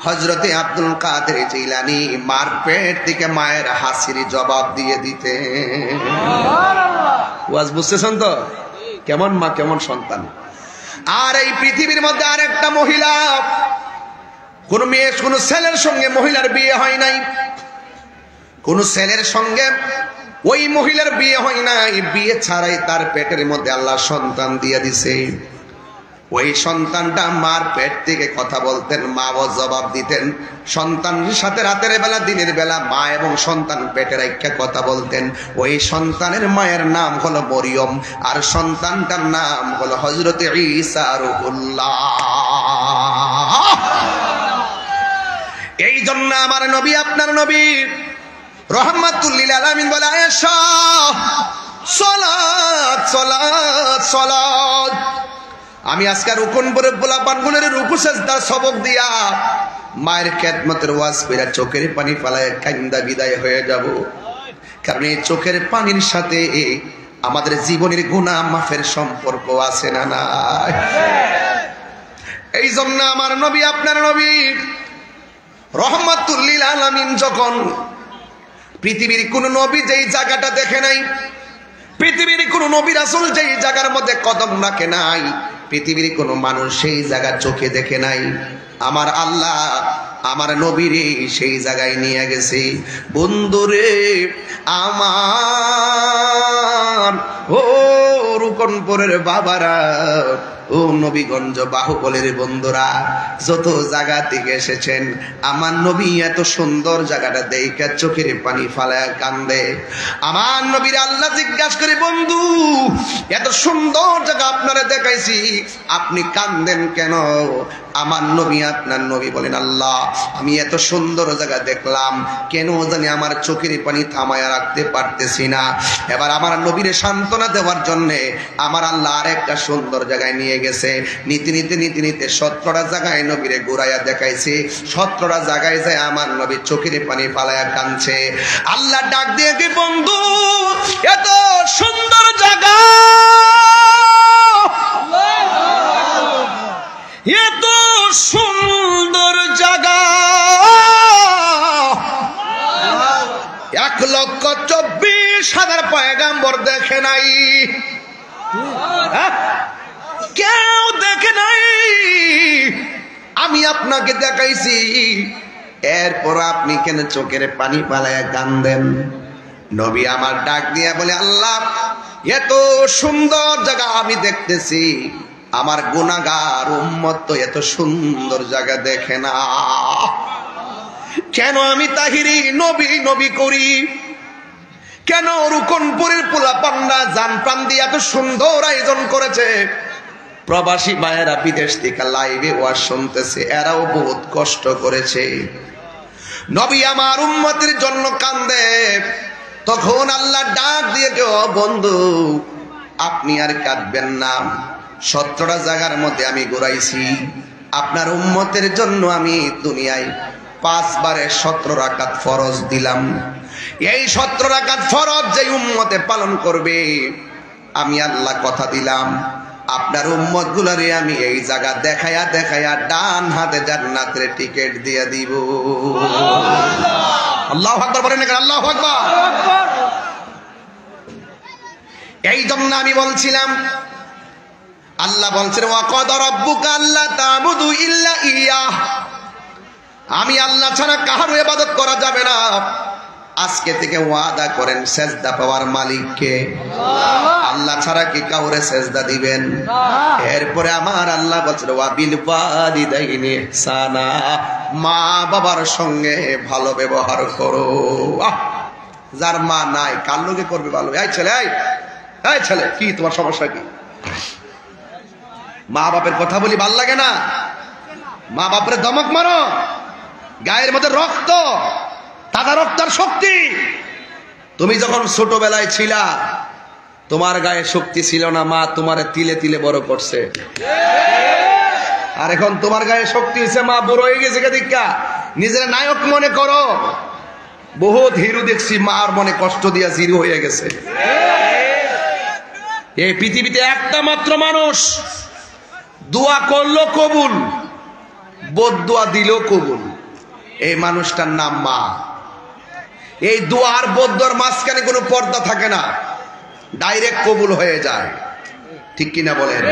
হযরতে আব্দুল কাদের জিলানী মার পেট থেকে মায়ের হাসির জবাব দিয়ে দিতেন। ওয়াজ বুঝতেছেন তো? কেমন মা কেমন সন্তান। আর এই পৃথিবীর মধ্যে আরেকটা মহিলা, কোন মেয়ে কোন ছেলের সঙ্গে মহিলার বিয়ে হয় নাই, কোন ছেলের সঙ্গে ওই মহিলার বিয়ে হয় নাই, বিয়ে ছাড়াই তার পেটের মধ্যে আল্লাহ সন্তান দিয়ে দিছে। ওই সন্তানটা মার পেট থেকে কথা বলতেন, মাও জবাব দিতেন। সন্তানের সাথে রাতের বেলা দিনের বেলা মা এবং সন্তান পেটে রাখা কথা বলতেন। ওই সন্তানের মায়ের নাম হলো মরিয়ম, আর সন্তানটার নাম হলো হযরতে ঈসা রুহুল্লাহ। এই জন্য আমার নবী, আপনার নবী রহমাতুল লিল আলামিন বলে, আয়েশা সালাত সালাত সালাত। আমি আজকে রুকুন পরে পোলাপানগুলোর রুকু সেজদা সবক দিয়া মায়ের খেদমতের ওয়াজ কইরা চোখের পানি ফালায় কান্দা বিদায় হয়ে যাব। কারণ এই চোখের পানির সাথে আমাদের জীবনের গুনাহ মাফের সম্পর্ক আছে না নাই? এই জন্য আমার নবী, আপনার নবী রহমাতুল লিল আলামিন যখন পৃথিবীর কোন নবী যেই জায়গাটা দেখে নাই, পৃথিবীর কোন নবী রাসূল যেই জায়গার মধ্যে কদম রাখে নাই, পৃথিবীর কোনো মানুষ সেই জায়গা চোখে দেখে নাই, আমার আল্লাহ আমার নবীরে সেই জায়গায় নিয়ে গেছে। বন্ধুরে আমার, ও রুকনপুরের বাবারা, ও নবীগঞ্জ বাহুবলের বন্ধুরা, যত জায়গা থেকে এসেছেন, আমার নবী এত সুন্দর জায়গাটা দেখে চোখের পানি ফালায় কান্দে। আমার নবীর আল্লাহ জিজ্ঞাসা করে, বন্ধু এত সুন্দর জায়গা আপনারা দেখাইছি, আপনি কান্দেন কেন? আমার নবী, আপনার নবী বলেন, আল্লাহ আমি এত সুন্দর জায়গা দেখলাম, কেন জানি আমার চোখের পানি থামায়া রাখতে পারতেছি না। এবার আমার নবীর সান্ত্বনা দেওয়ার জন্য আমার আল্লাহ আর একটা সুন্দর জায়গায় নিয়ে গেছে। নীতি নীতি নীতি নীতি 17টা জায়গায় নবীরে ঘুরাইয়া দেখাইছে। 17টা জায়গায় যায় আমার নবী চোখের পানি ফালায়া কাঁদছে। আল্লাহ ডাক দিয়ে কি, বন্ধু এত সুন্দর জায়গা, এত সুন্দর জায়গা 1,24,000 পয়গাম্বর দেখে নাই, কেউ দেখে নাই। আমি আপনাকে দেখাইছি, এরপর আপনি কেন চোখের পানি পালায়া কান্দেন? নবী আমার ডাক দিয়া বলে, আল্লাহ এত সুন্দর জায়গা আমি দেখতেছি, আমার গুনাহগার উম্মত তো এত সুন্দর জায়গা দেখে না, কেন আমি তাহিরি নবী নবী করি? কেন রুকনপুরের পোলাপান্ডা জান প্রাণ দিয়ে এত সুন্দর আয়োজন করেছে? প্রবাসী ভাইয়েরা বিদেশ থেকে লাইভে ওয়াজ শুনতেছে, এরাও বহুত কষ্ট করেছে। নবী আমার উম্মতের জন্য কান্দে। তখন আল্লাহ ডাক দিয়ে, বন্ধু আপনি আর কাঁদবেন না, 17টা জায়গার মধ্যে আমি ঘুরাইছি, আপনার উম্মতের জন্য আমি দুনিয়ায় 5 বারে 17 রাকাত ফরজ দিলাম। এই 17 রাকাত ফরজ যে উম্মতে পালন করবে, আমি আল্লাহ কথা দিলাম আপনার উম্মত গুলারে আমি এই জায়গা দেখায়া দেখায়া ডান হাতে জান্নাতের টিকিট দিয়ে দিব। আল্লাহু আকবার বলেন না, আল্লাহু আকবার। এই জন্য আমি বলছিলাম, আল্লাহ বলছেন, ওয়া ক্বাদা রাব্বুকা আল্লা তা'বুদু ইল্লা ইয়াহ, আমি আল্লাহ ছাড়া কারো ইবাদত করা যাবে না। আজকে থেকে ওয়াদা করেন সেজদা পাওয়ার মালিককে, আল্লাহ ছাড়া কি কাউরে সেজদা দিবেন? এরপরে আমার আল্লাহ বলছেন, ওয়া বিল ওয়ালিদাইনি ইহসানা, মা বাবার সঙ্গে ভালো ব্যবহার করো। যার মা নাই কার লগে করবে ভালো? এই ছেলে, এই ছেলে, কি তোমার সমস্যা কি? মা বাপের কথা বলি ভাল লাগে না? মা বাপের ধমক মারো, গায়ের মধ্যে রক্ত, তাজা রক্তের শক্তি। তুমি যখন ছোটবেলায় ছিলা, তোমার গায়ে শক্তি ছিল না, মা তোমারে তিলে তিলে বড় করছে। আর এখন তোমার গায়ে শক্তি হয়েছে, মা বড় হয়ে গেছে, দীক্ষা নিজের নায়ক মনে করো। বহুত হিরো দেখছি মার মনে কষ্ট দিয়া জিরো হয়ে গেছে। এই পৃথিবীতে একটা মাত্র মানুষ দোয়া করলো কবুল, বদদোয়া দিল কবুল, এই মানুষটার নাম মা। এই দোয়ার বদদোয়ার মাঝখানে কোনো পর্দা থাকে না, ডাইরেক্ট কবুল হয়ে যায়। ঠিক কিনা বলেন?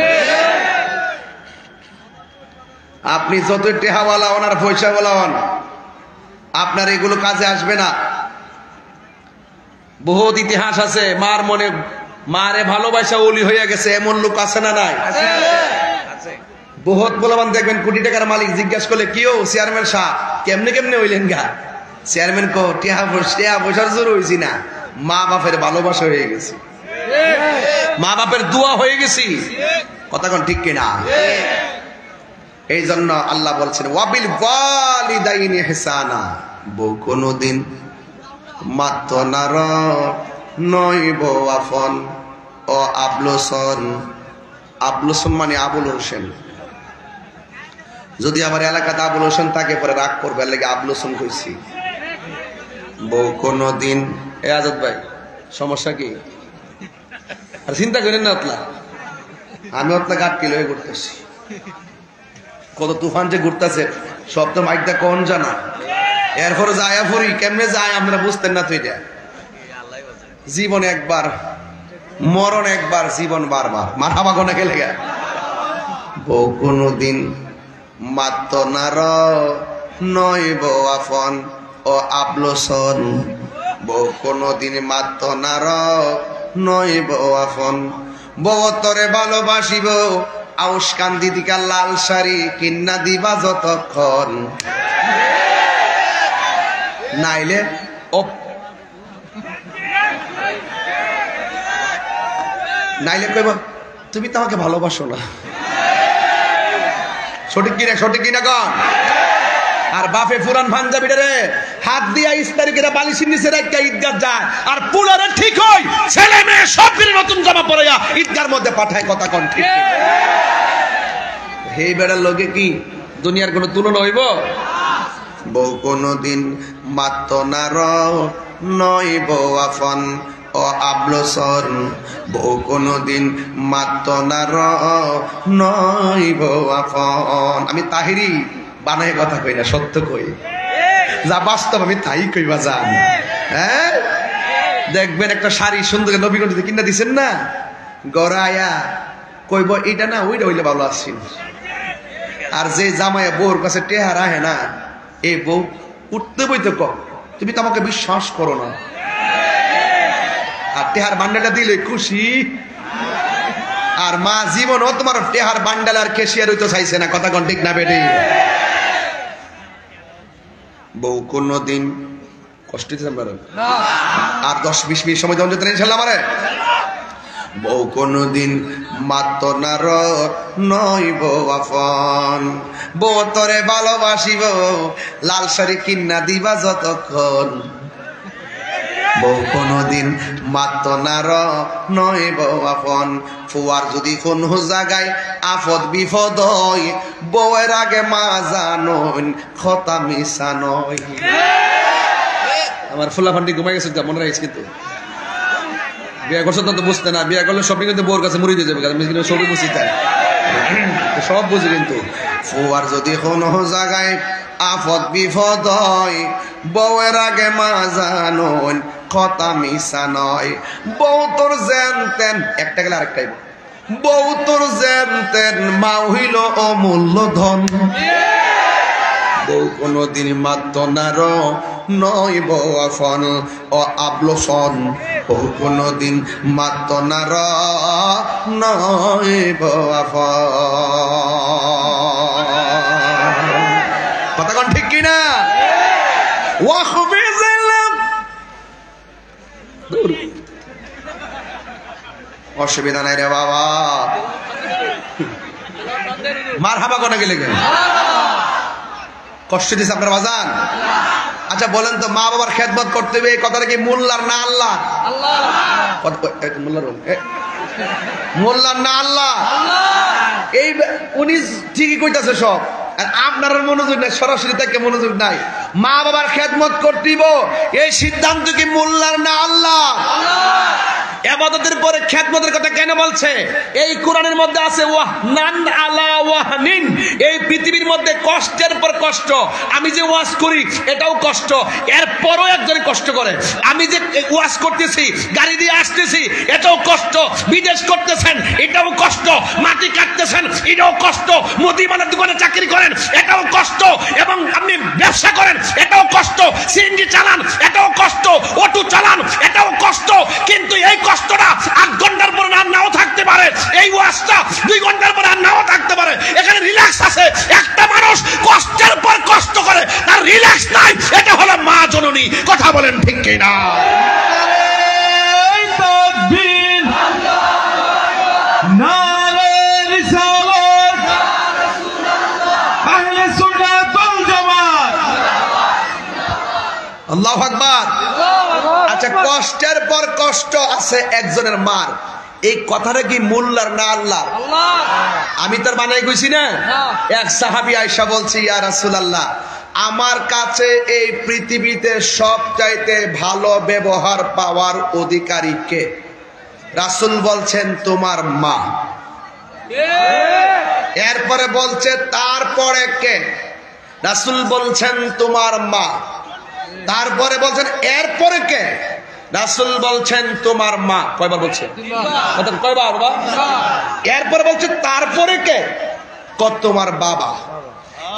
আপনি যত টেহাওয়ালা হন আর পয়সাওয়ালা হন, আপনার এগুলো কাজে আসবে না। বহুত ইতিহাস আছে, মার মনে, মারে ভালোবাসা ওলি হয়ে গেছে, এমন লোক আছে না নাই? বহুত বলবান দেখবেন, কোটি টাকার মালিক জিজ্ঞাসা করলে, কিও চেয়ারম্যান সাহেব কেমনে কেমনে হইলেন গা? চেয়ারম্যান কো, টিহা পয়সার জোর হয়েছি না, মা বাপের ভালোবাসা হয়ে গেছি, মা বাপের দোয়া হয়ে গেছি। কথা কোন ঠিক কিনা? এই জন্য আল্লাহ বলছেন, ওয়াবিল ওয়ালিদাইনি ইহসানা, বউ কোনদিন মাত্র নার নইব আফন ও আবলোসন। আবলোসন মানে আবুল হোসেন। যদি আমার এলাকাতে আবুল হোসেন তাকে পরে রাগ করবে লেগে আবলোসন কইছি। বউ কোনদিন, এ আজাদ ভাই সমস্যা কি? আর চিন্তা করেন না, অতলা আমি অতলা গাট কিলো হয়ে ঘুরতেছি, কত তুফান যে ঘুরতেছে, সব তো মাইকটা কোন জানা। এরপরে যায় ফুরি, কেমনে যায় আপনারা বুঝতেন না তো। এটা জীবন একবার, মরণ একবার, জীবন বারবার। মারহাবা কোনে গেলে গা ও কোনদিন মাত্র নার নইব আফন ও আবলোসন, বউ কোনদিন মাত্র নার নইব আফন, বউ তরে ভালোবাসিব আউস কান্দি দিকা লাল শাড়ি কিন্না দিবা যতক্ষণ, নাইলে নাইলে কইব তুমি তো আমাকে ভালোবাসো না। সঠিক কিনা কন? আর বাপে পুরান পাঞ্জাবিটা রে হাত দিয়া ইস্তারিকেরা বালিশের নিচে রেখে ঈদগাহ যায়, আর পুলারে ঠিক হয় ছেলে মেয়ে সব মিলে নতুন জামা পরাইয়া ঈদগার মধ্যে পাঠায়। কথা কন ঠিক? হে বেড়ার লোকে কি দুনিয়ার কোনো তুলনা হইব? বউ কোনদিন মাত্র নার নইব আফন ও আবলোসন, বউ কোনদিন মাত্র নার নইব আফন। আমি তাহিরি বানায় কথা কই না, সত্য কই, যা বাস্তব আমি তাই কইবা যান। হ্যাঁ, দেখবেন একটা শাড়ি সুন্দর নবীগঞ্জে কিনা দিচ্ছেন না, গড়ায়া কইব এটা না ওইটা হইলে ভালো আসছিল। আর যে জামাইয়া বউর কাছে টেহার আহে না, এই বউ উঠতে বইতে কম, তুমি তো আমাকে বিশ্বাস করো না, আর টেহার বান্ডালটা দিলে খুশি। আর মা জীবনও তোমার টেহার বান্ডাল আর কেশিয়ার হইতে চাইছে না। কথা কোন ঠিক না বেটি? বউ কোনদিন কষ্ট দিতে পারে আর 10-20 মিনিট সময় দেওয়া যেত না ইনশাল্লাহ আমারে। বউ কোনদিন মাত্র নার নইব আফন, বউ তরে ভালোবাসিব লাল শাড়ি কিন্না দিবা যতক্ষণ, বউ কোনদিন মাত্র নার নইব আফন। ফুয়ার যদি কোন জায়গায় আফদ বিপদ হয়, বউয়ের আগে মা জানন কথা মিশা নয়। আমার ফুলা ফান্ডি ঘুমাই গেছে, মনে রাখিস কিন্তু বিয়ে করছো তো বুঝতে না, বিয়ে করলে সবই কিন্তু বউর কাছে মরে দিয়ে যাবে, সবই বুঝি তাই সব বুঝি। কিন্তু ফুয়ার যদি কোন জায়গায় আফদ বিপদ হয়, বউয়ের আগে মা জানন কথা মিশা নয়। বউ তোর যেন তেন একটা গেলে আরেকটাই, বউ তোর যেন তেন মা হইল অমূল্য ধন, বউ কোনদিন মাত্র নার নইব আফন ও আবলোসন, বউ কোনদিন মাত্র নার নইব আফন। কথা কোন ঠিক কিনা? অসুবিধা নাই রে বাবা, মার হাবা কোনে গেলে কষ্ট দিচ্ছে আপনার বাজান। আচ্ছা বলেন তো, মা বাবার খেদমত করতে হবে, এই কথাটা কি মোল্লার না আল্লাহ? মোল্লার না আল্লাহ? এই উনি ঠিকই কইতাছে সব, আর আপনার মনোযোগ নাই, সরাসরি থেকে মনোযোগ নাই। মা বাবার খেদমত করতেইব, এই সিদ্ধান্ত কি মোল্লার না আল্লাহ? ইবাদতের পরে খেদমতের কথা কেন বলছে? এই কোরআনের মধ্যে আছে ওয়াহনান আলা ওয়াহনিন, এই পৃথিবীর মধ্যে কষ্টের পর কষ্ট। আমি যে ওয়াজ করি এটাও কষ্ট, এরপরও একজন কষ্ট করে। আমি যে ওয়াজ করতেছি, গাড়ি দিয়ে আসতেছি, এটাও কষ্ট। বিদেশ করতেছেন, এটাও কষ্ট। মাটি কাটতেছেন, এটাও কষ্ট। মুদিমানের দোকানে চাকরি করেন, এটাও কষ্ট। এবং আপনি ব্যবসা করেন, এটাও কষ্ট। সিএনজি চালান, এটাও কষ্ট। অটো চালান, এটাও কষ্ট। কিন্তু এই কষ্টটা 8 ঘন্টার পরে আর নাও থাকতে পারে, এই ওয়াজটা 2 ঘন্টার পরে আর নাও থাকতে পারে। এখানে রিল্যাক্স আছে। একটা মানুষ কষ্টের পর কষ্ট করে, তার রিল্যাক্স নাই, এটা হলো মা জননী। কথা বলেন ঠিক কিনা? আল্লাহু আকবার। আচ্ছা, কষ্টের পর কষ্ট আছে একজনের মার, এই কথাটা কি মোল্লার না আল্লাহ? আমি তার বানাই কইছি না। এক সাহাবী আয়েশা বলছি, ইয়া রাসূলুল্লাহ, আমার কাছে এই পৃথিবীতে সবচাইতে ভালো ব্যবহার পাওয়ার অধিকারী কে? রাসূল বলছেন তোমার মা। এরপরে বলছে তারপরে কে? রাসূল বলছেন তোমার মা। তারপরে বলছেন এরপরে কে? রাসূল বলছেন তোমার মা। কয়বার বলছে? কয়বার বাবা? এরপরে বলছে তারপরে কে? কত তোমার বাবা।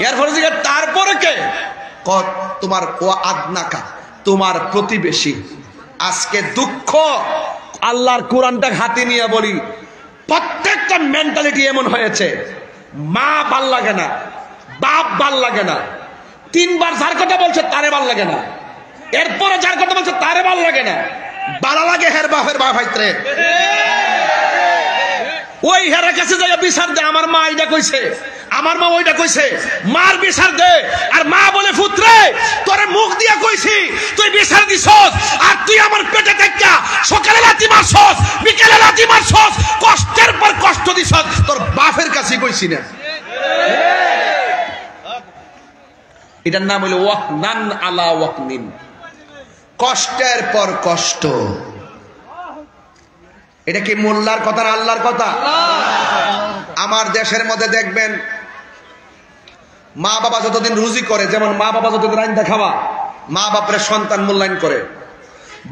এরপরে জিজ্ঞাসা তারপরে কে? কত তোমার ও আদনাকা, তোমার প্রতিবেশী। আজকে দুঃখ, আল্লাহর কোরআনটা হাতে নিয়ে বলি, প্রত্যেকটা মেন্টালিটি এমন হয়েছে, মা ভাল লাগে না, বাপ ভাল লাগে না, তিনবার যার কথা বলছে তারে ভাল লাগে না, এরপরে যার কথা বলছে তারে ভাল লাগে না, বালা লাগে হের বাপের বাপ হাইত্রে। ওই হেরা কাছে জায়গা বিচার দে, আমার মা এইটা কইছে, আমার মা ওইটা কইছে, মার বিচার দে। আর মা বলে পুত্রে তোরে মুখ দিয়া কইছি, তুই বিচার দিছস, আর তুই আমার পেটে থাকা সকালে লাথি মারছস, বিকেলে লাথি মারছস, কষ্টের পর কষ্ট দিছস, তোর বাপের কাছে কইছি না। এটার নাম হলো ওয়াকনান আলা ওয়াকনিন, কষ্টের পর কষ্ট। এটা কি মোল্লার কথা না আল্লাহর কথা? আমার দেশের মধ্যে দেখবেন মা বাবা যতদিন রুজি করে, যেমন মা বাবা যতদিন রাইন্দা খাওয়া, মা বাপের সন্তান মূল্যায়ন করে,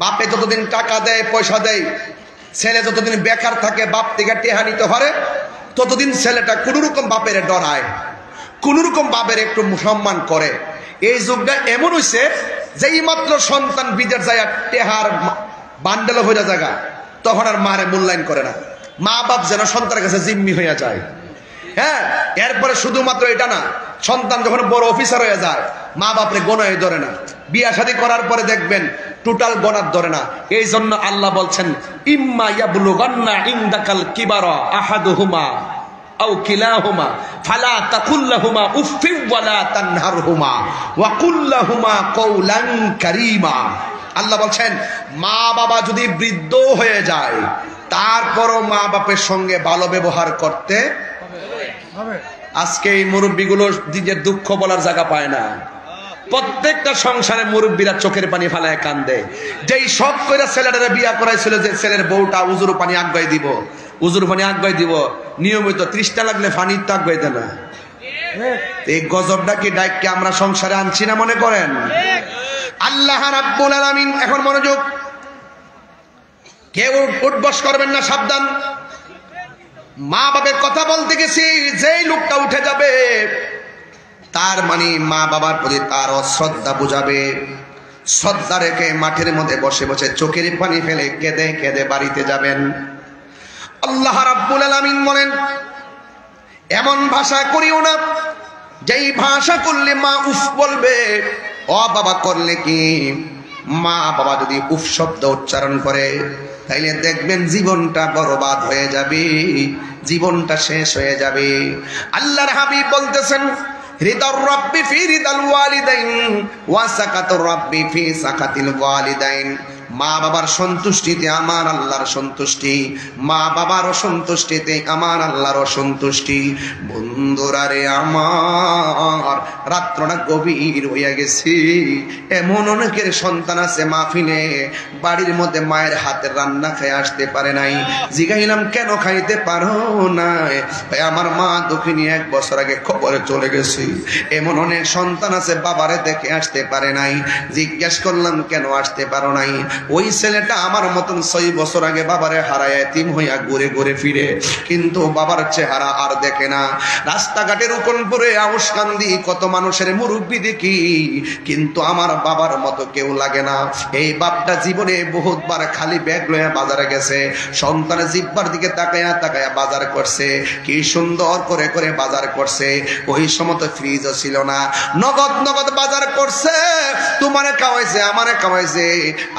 বাপে যতদিন টাকা দেয় পয়সা দেয়, ছেলে যতদিন বেকার থাকে বাপ থেকে টেহা নিতে পারে, ততদিন ছেলেটা কোন রকম বাপের ডরায়, কোন রকম বাপের একটু সম্মান করে। এই যুগটা এমন হইছে যেই মাত্র সন্তান বিদেশ যায় টেহার বান্ডেল হইয়া জায়গা, তখন আর মারে মূল্যায়ন করে না। মা বাপ যেন সন্তানের কাছে জিম্মি হইয়া যায়। হ্যাঁ, এরপরে শুধুমাত্র এটা না, সন্তান যখন বড় অফিসার হয়ে যায় মা বাপরে গোনায় ধরে না, বিয়া শাদী করার পরে দেখবেন টোটাল গোনার ধরে না। এই জন্য আল্লাহ বলছেন ইম্মা ইয়াবলুগান্না ইনদাকাল কিবারা আহাদুহুমা আও কিলাহুমা ফালা তাকুল লাহুমা উফফিন ওয়ালা তানহারহুমা ওয়া কুল লাহুমা কওলান কারীমা। আল্লাহ বলছেন মা বাবা যদি বৃদ্ধ হয়ে যায় তারপরও মা বাপের সঙ্গে ভালো ব্যবহার করতে হবে। আজকে এই মুরব্বীগুলো নিজের দুঃখ বলার জায়গা পায় না। প্রত্যেকটা সংসারে মুরব্বীরা চোখের পানি ফালায় কান্দে। যেই সব করে ছেলেটারে বিয়া করাইছিল যে ছেলের বউটা উজুর পানি আগাই দিব, উজুর পানি আগাই দিব, নিয়মিত 30টা লাগলে পানি তো আগাই দেয় না। এই গজবটা কি ডাইককে আমরা সংসারে আনছি না মনে করেন? আল্লাহ রাব্বুল আলামিন, এখন মনোযোগ, কেউ উঠবস করবেন না, সাবধান। মা বাবার কথা বলতে গেছি, যেই লোকটা উঠে যাবে তার মানে মা বাবার প্রতি তার অশ্রদ্ধা বুঝাবে। শ্রদ্ধা রেখে মাঠের মধ্যে বসে বসে চোখের পানি ফেলে কেঁদে কেঁদে বাড়িতে যাবেন। আল্লাহ রাব্বুল আলামিন বলেন এমন ভাষা করিও না যেই ভাষা করলে মা উফ বলবে। ও বাবা করলে কি, মা বাবা যদি উফ শব্দ উচ্চারণ করে তাইলে দেখবেন জীবনটা বরবাদ হয়ে যাবে, জীবনটা শেষ হয়ে যাবে। আল্লাহর হাবিব বলতেছেন রিদার রাব্বি ফি রিদাল ওয়ালিদাইন ওয়া সাকাতুর রাব্বি ফি সাকাতিল ওয়ালিদাইন। মা বাবার সন্তুষ্টিতে আমার আল্লাহর সন্তুষ্টি, মা বাবার অসন্তুষ্টিতে আমার আল্লাহর অসন্তুষ্টি। বন্ধুরা রে আমার, রাত্রটা গভীর হইয়া গেছি। এমন অনেকের সন্তান আছে মাহফিলে বাড়ির মধ্যে মায়ের হাতের রান্না খেয়ে আসতে পারে নাই। জিগাইলাম কেন খাইতে পারো নাই? আমার মা দক্ষিণী 1 বছর আগে খবরে চলে গেছি। এমন অনেক সন্তান আছে বাবারে দেখে আসতে পারে নাই। জিজ্ঞেস করলাম কেন আসতে পারো নাই? ওই ছেলেটা আমার মতন 6 বছর আগে বাবারে হারায় এতিম হইয়া ঘুরে ঘুরে ফিরে, কিন্তু বাবার চেহারা আর দেখে না। রাস্তাঘাটের উকনপুরে আউশ কান্দি কত মানুষের মুরব্বি দেখি, কিন্তু আমার বাবার মতো কেউ লাগে না। এই বাপটা জীবনে বহুতবার খালি ব্যাগ লইয়া বাজারে গেছে, সন্তানের জিব্বার দিকে তাকায়া তাকায়া বাজার করছে, কি সুন্দর করে করে বাজার করছে। ওই সময় তো ফ্রিজও ছিল না, নগদ নগদ বাজার করছে, তোমারে খাওয়াইছে আমারে খাওয়াইছে।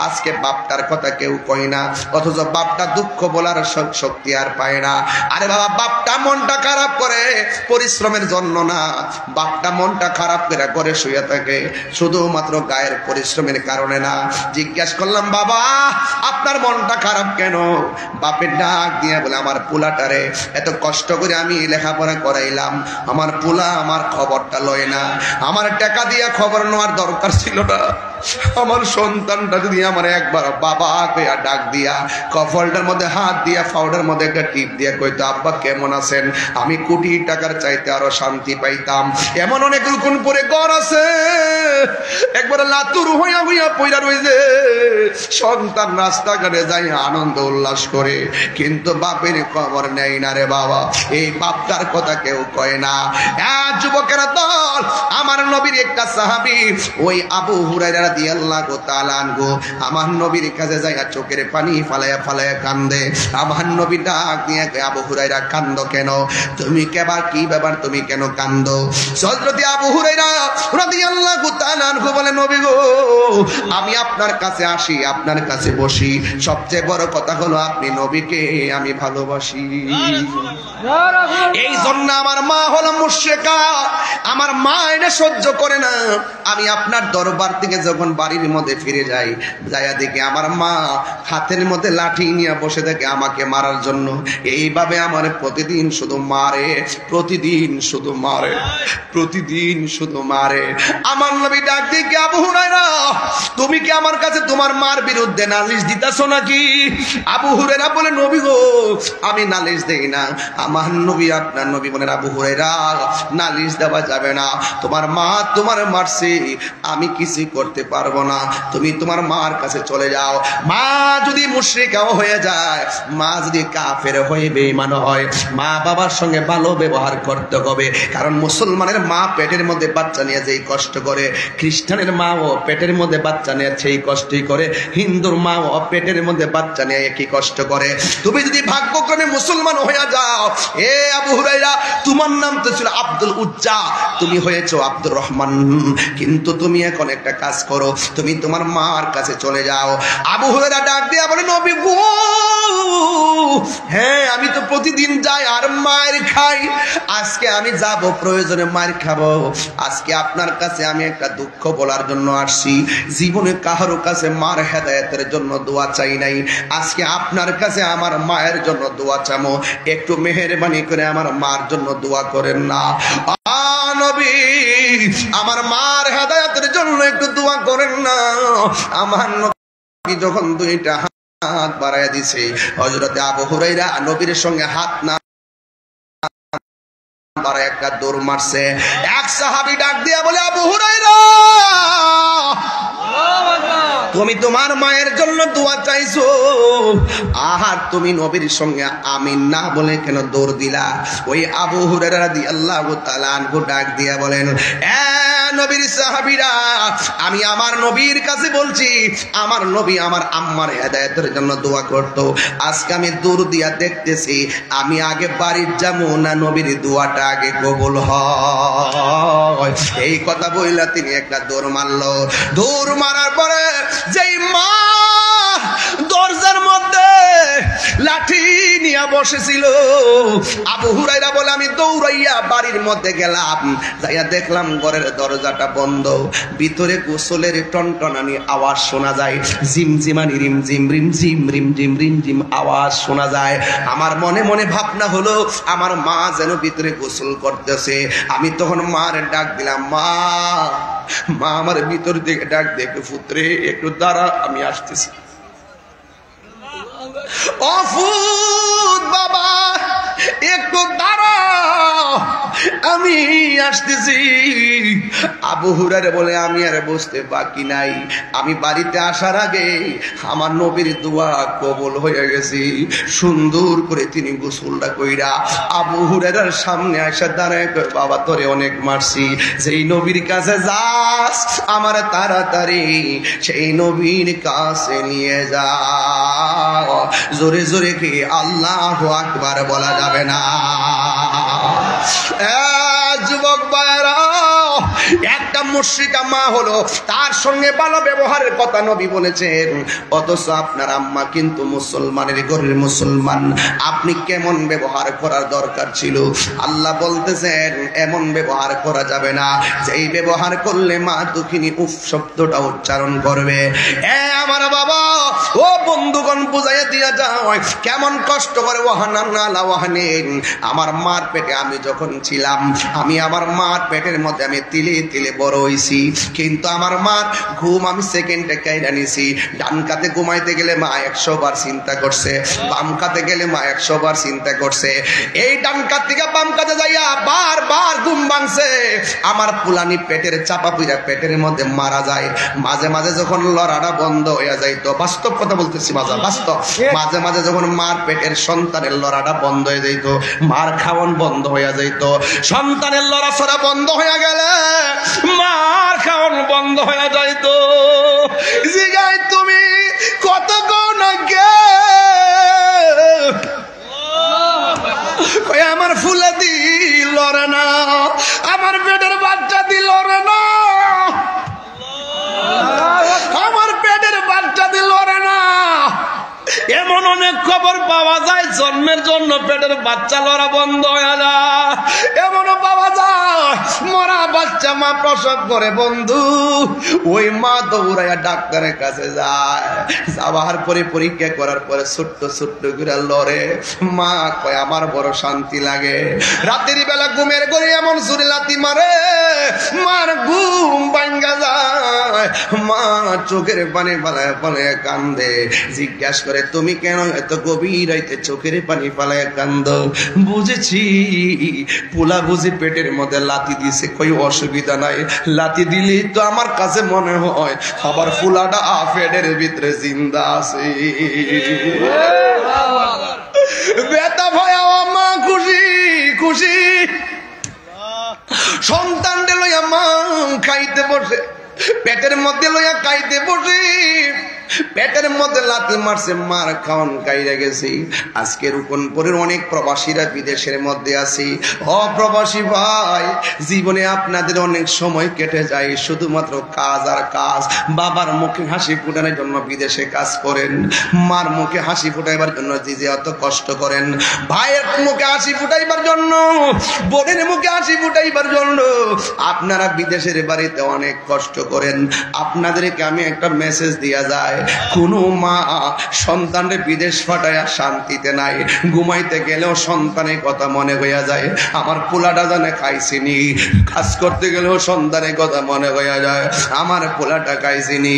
আজকে বাপটার কথা কেউ কই না, অথচ বাপটা দুঃখ বলার শক্তি আর পায় না। আরে বাবা, বাপটা মনটা খারাপ করে পরিশ্রমের জন্য না, বাপটা মনটা খারাপ করে ঘরে শুয়ে থাকে শুধুমাত্র গায়ের পরিশ্রমের কারণে না। জিজ্ঞেস করলাম বাবা আপনার মনটা খারাপ কেন? বাপের ডাক দিয়ে বলে আমার পোলাটারে এত কষ্ট করে আমি লেখাপড়া করাইলাম, আমার পোলা আমার খবরটা লয় না, আমার টাকা দিয়ে খবর নেওয়ার দরকার ছিল না, আমার সন্তানটা যদি আমার একবার বাবা কইয়া ডাক দিয়া কফলটার মধ্যে হাত দিয়া ফাউডার মধ্যে একটা টিপ দিয়া কইতো আব্বা কেমন আছেন, আমি কোটি টাকার চাইতে আরো শান্তি পাইতাম। এমন অনেক রুকুন পরে ঘর আছে একবার লাতুর হইয়া হইয়া পইরা রইছে, সন্তান রাস্তাঘাটে যাই আনন্দ উল্লাস করে, কিন্তু বাপের খবর নেই না রে বাবা। এই বাপটার কথা কেউ কয় না। যুবকেরা দল, আমার নবীর একটা সাহাবী ওই আবু হুরায়রা রাদিয়াল্লাহু তাআলা আনহু আমার নবীর কাছে যাইয়া চোখের পানি ফালায়া ফালায়া কান্দে। আমার নবী ডাক দিয়ে কয়, আবু হুরায়রা কান্দো কেন? তুমি কেবার কি ব্যাপার, তুমি কেন কান্দো? হযরত আবু হুরায়রা রাদিয়াল্লাহু তাআলা আনহু বলে, নবী গো, আমি আপনার কাছে আসি, আপনার কাছে বসি, সবচেয়ে বড় কথা হলো আপনি নবীকে আমি ভালোবাসি। এই জন্য আমার মা হলো মুশরিকা, আমার মা এটা সহ্য করে না। আমি আপনার দরবার থেকে যখন বাড়ির মধ্যে ফিরে যাই, যাইয়া দেখি আমার মা হাতের মধ্যে লাঠি নিয়ে বসে থাকে আমাকে মারার জন্য। এইভাবে আমার প্রতিদিন শুধু মারে, প্রতিদিন শুধু মারে, প্রতিদিন শুধু মারে। আমার নবী ডাক দিয়ে, আবু হুরায়রা, তুমি কি আমার কাছে তোমার মার বিরুদ্ধে নালিশ দিতেছো নাকি? আবু হুরায়রা বলে, নবী গো, আমি নালিশ দেই না। আমার নবী, আপনার নবী বলেন, আবু হুরায়রা, নালিশ দেওয়া যাবে না, তোমার মা তোমার মারছে, আমি কিছু করতে পারবো না, তুমি তোমার মার কাছে চলে যাও। মা যদি মুশরিকাও হয়ে যায়, মা যদি কাফের হয়ে বেঈমান হয়, মা বাবার সঙ্গে ভালো ব্যবহার করতে হবে। কারণ মুসলমানের মা পেটের মধ্যে বাচ্চা নিয়ে যেই কষ্ট করে, খ্রিস্টানের মাও পেটের মধ্যে বাচ্চা নিয়ে সেই কষ্টই করে, হিন্দুর মাও পেটের মধ্যে বাচ্চা নিয়ে একই কষ্ট করে। তুমি যদি ভাগ্যক্রমে মুসলমান হয়ে যাও, এ আবু হুরায়রা, তোমার নাম তো ছিল আব্দুল উজ্জা, তুমি হয়েছো আব্দুর রহমান, কিন্তু তুমি এখন একটা কাজ করো, তুমি তোমার মার কাছে চলে যাও। আবু হুরায়রা ডাক দিয়া বলে, নবী গো, হ্যাঁ আমি তো প্রতিদিন যাই আর মার খাই, আজকে আমি যাব, প্রয়োজনে মার খাবো। আজকে আপনার কাছে আমি একটা দুঃখ বলার জন্য আসছি। জীবনে কারো কাছে মার হেদায়েতের জন্য দোয়া চাই নাই, আজকে আপনার কাছে আমার মায়ের জন্য দোয়া চামো। একটু মেহেরবানি করে আমার মার জন্য দোয়া করেন না নবী, আমার মার হেদায়েতের জন্য একটু দোয়া করেন না। আমার নবী যখন দুইটা হাত বাড়াইয়া দিছে, হযরত আবু হুরায়রা নবীর সঙ্গে হাত না বাড়ায় একটা দৌড় মারছে। এক সাহাবী ডাক দিয়া বলে, আবু হুরায়রা, তুমি তোমার মায়ের জন্য দোয়া চাইছো, আর তুমি নবীর সঙ্গে আমিন না বলে কেন দৌড় দিলা? ওই আবু হুরায়রা রাদিয়াল্লাহু তাআলা আনহু ডাক দিয়া বলেন, এ নবীর সাহাবীরা, আমি আমার নবীর কাছে বলছি, আমার নবী আমার আম্মার হেদায়েতের জন্য দোয়া করত। আজকে আমি দৌড় দিয়া দেখতেছি, আমি আগে বাড়ির যাবো না নবীর দোয়াটা আগে কবুল হয়। এই কথা বইলা তিনি একটা দৌড় মারলো। দৌড় মারার পরে যেই মা দরজার মধ্যে লাঠি নিয়ে বসেছিল, আবু হুরায়রা বলে, আমি দৌড়াইয়া বাড়ির মধ্যে গেলাম, যাইয়া দেখলাম ঘরের দরজাটা বন্ধ, ভিতরে গোসলের টনটনানি আওয়াজ শোনা যায়, ঝিমঝিমানি রিমঝিম রিমঝিম রিমঝিম রিমঝিম আওয়াজ শোনা যায়। আমার মনে মনে ভাবনা হলো, আমার মা যেন ভিতরে গোসল করতেছে। আমি তখন মার ডাক দিলাম, মা, মা আমার ভিতর দিকে ডাক দেখে, পুত্রে একটু দাঁড়া, আমি আসতেছি। অফুত বাবা, একটু দাঁড়াও, আমি আসতেছি। আবু হুরায়রা বলে, আমি আর বসতে বাকি নাই, আমি বাড়িতে আসার আগে আমার নবীর দোয়া কবুল হয়ে গেছে। সুন্দর করে তিনি গোসলটা কইরা আবু হুরায়রার সামনে আসা দাঁড়ায়, বাবা তোরে অনেক মারছি, যেই নবীর কাছে যাস আমার তাড়াতাড়ি সেই নবীর কাছে নিয়ে যা। জোরে জোরে কি আল্লাহু আকবার বলা যাবে না? যুবক ভাইরা, একটা মুশরিকা মা হলো, তার সঙ্গে ভালো ব্যবহারের কথা নবী বলেছেন, অথচ আপনার আম্মা কিন্তু মুসলমানের ঘরের মুসলমান, আপনি কেমন ব্যবহার করার দরকার ছিল? আল্লাহ বলতেছেন, এমন ব্যবহার করা যাবে না যেই ব্যবহার করলে মা দুঃখিনী উফ শব্দটা উচ্চারণ করবে। আমার বাবা, ও বন্ধুগণ, বুঝাইয়া দিয়া যায় কেমন কষ্ট করে। আমার মার পেটে আমি যখন ছিলাম, আমি আমার মার পেটের মধ্যে আমি তিলে তিলে বড় হইছি, কিন্তু আমার মার ঘুম আমি সেকেন্ডে কাইরা নিছি। ডান কাতে ঘুমাইতে গেলে মা 100 বার চিন্তা করছে, বাম কাতে গেলে মা 100 বার চিন্তা করছে। এই ডান কাত থেকে বাম কাতে যাইয়া বারবার ঘুম ভাঙছে। আমার পুলানি পেটের চাপা পুইরা পেটের মধ্যে মারা যায়। মাঝে মাঝে যখন লড়াটা বন্ধ হয়ে যাইতো, বাস্তব কথা বলতেছি বাজার, বাস্তব, মাঝে মাঝে যখন মার পেটের সন্তানের লড়াটা বন্ধ হয়ে যাইতো, মার খাওয়ান বন্ধ হয়ে যাইতো, সন্তানের লড়াছড়া বন্ধ হয়ে গেলে মার খাওয়ান বন্ধ হয়ে যাইতো। জিগাই তুমি কত কোন গে আমার ফুলে দি লড়ে না, আমার পেটের বাচ্চা দি লড়ে না, আমার পেটের বাচ্চা দি লড়ে না। এমন অনেক খবর পাওয়া যায় জন্মের জন্য পেটের বাচ্চা লড়া বন্ধ হয়ে যায়, এমনও পাওয়া যায় মরা বাচ্চা মা প্রসব করে বন্ধু, ওই মা দৌড়াইয়া ডাক্তারের কাছে যায়, যাওয়ার পরে পরীক্ষা করার পরে ছোট্ট ছোট্ট করে লড়ে। মা কয় আমার বড় শান্তি লাগে। রাতের বেলা ঘুমের ঘরে এমন জোরে লাথি মারে মার ঘুম ভাঙ্গা যায়, মা চোখের পানি ফালায় ফালায় কান্দে। জিজ্ঞাসা করে তুমি কেন এত গভীর রাইতে চোখের পানি ফালায় কান্দ? বুঝেছি পোলা বুঝি পেটের মধ্যে লাথি দিছে। কই অসুবিধা নাই, লাথি দিলি তো আমার কাছে মনে হয় আবার ফুলাটা পেটের ভিতরে জিন্দা আছে। বেতা ভয় মা খুশি খুশি, সন্তান লইয়া মা খাইতে বসে, পেটের মধ্যে লইয়া খাইতে বসে, পেটের মধ্যে লাথি মারছে, মার খাওয়ান কাইরা গেছি। আজকে রূপনপুরের অনেক প্রবাসীরা বিদেশের মধ্যে আছি। অপ্রবাসী ভাই, জীবনে আপনাদের অনেক সময় কেটে যায় শুধুমাত্র কাজ আর কাজ। বাবার মুখে হাসি ফুটানোর জন্য বিদেশে কাজ করেন, মার মুখে হাসি ফুটাইবার জন্য যে অত কষ্ট করেন, ভাইয়ের মুখে হাসি ফুটাইবার জন্য, বোনের মুখে হাসি ফুটাইবার জন্য আপনারা বিদেশের বাড়িতে অনেক কষ্ট করেন। আপনাদেরকে আমি একটা মেসেজ দিয়া যায়, কোন মা সন্তানের বিদেশ পাঠায়া শান্তিতে নাই, ঘুমাইতে গেলেও সন্তানের কথা মনে হইয়া যায়, আমার পোলাটা জানে খাইছিনি, কাজ করতে গেলেও সন্তানের কথা মনে হইয়া যায়, আমার পোলাটা খাইছিনি।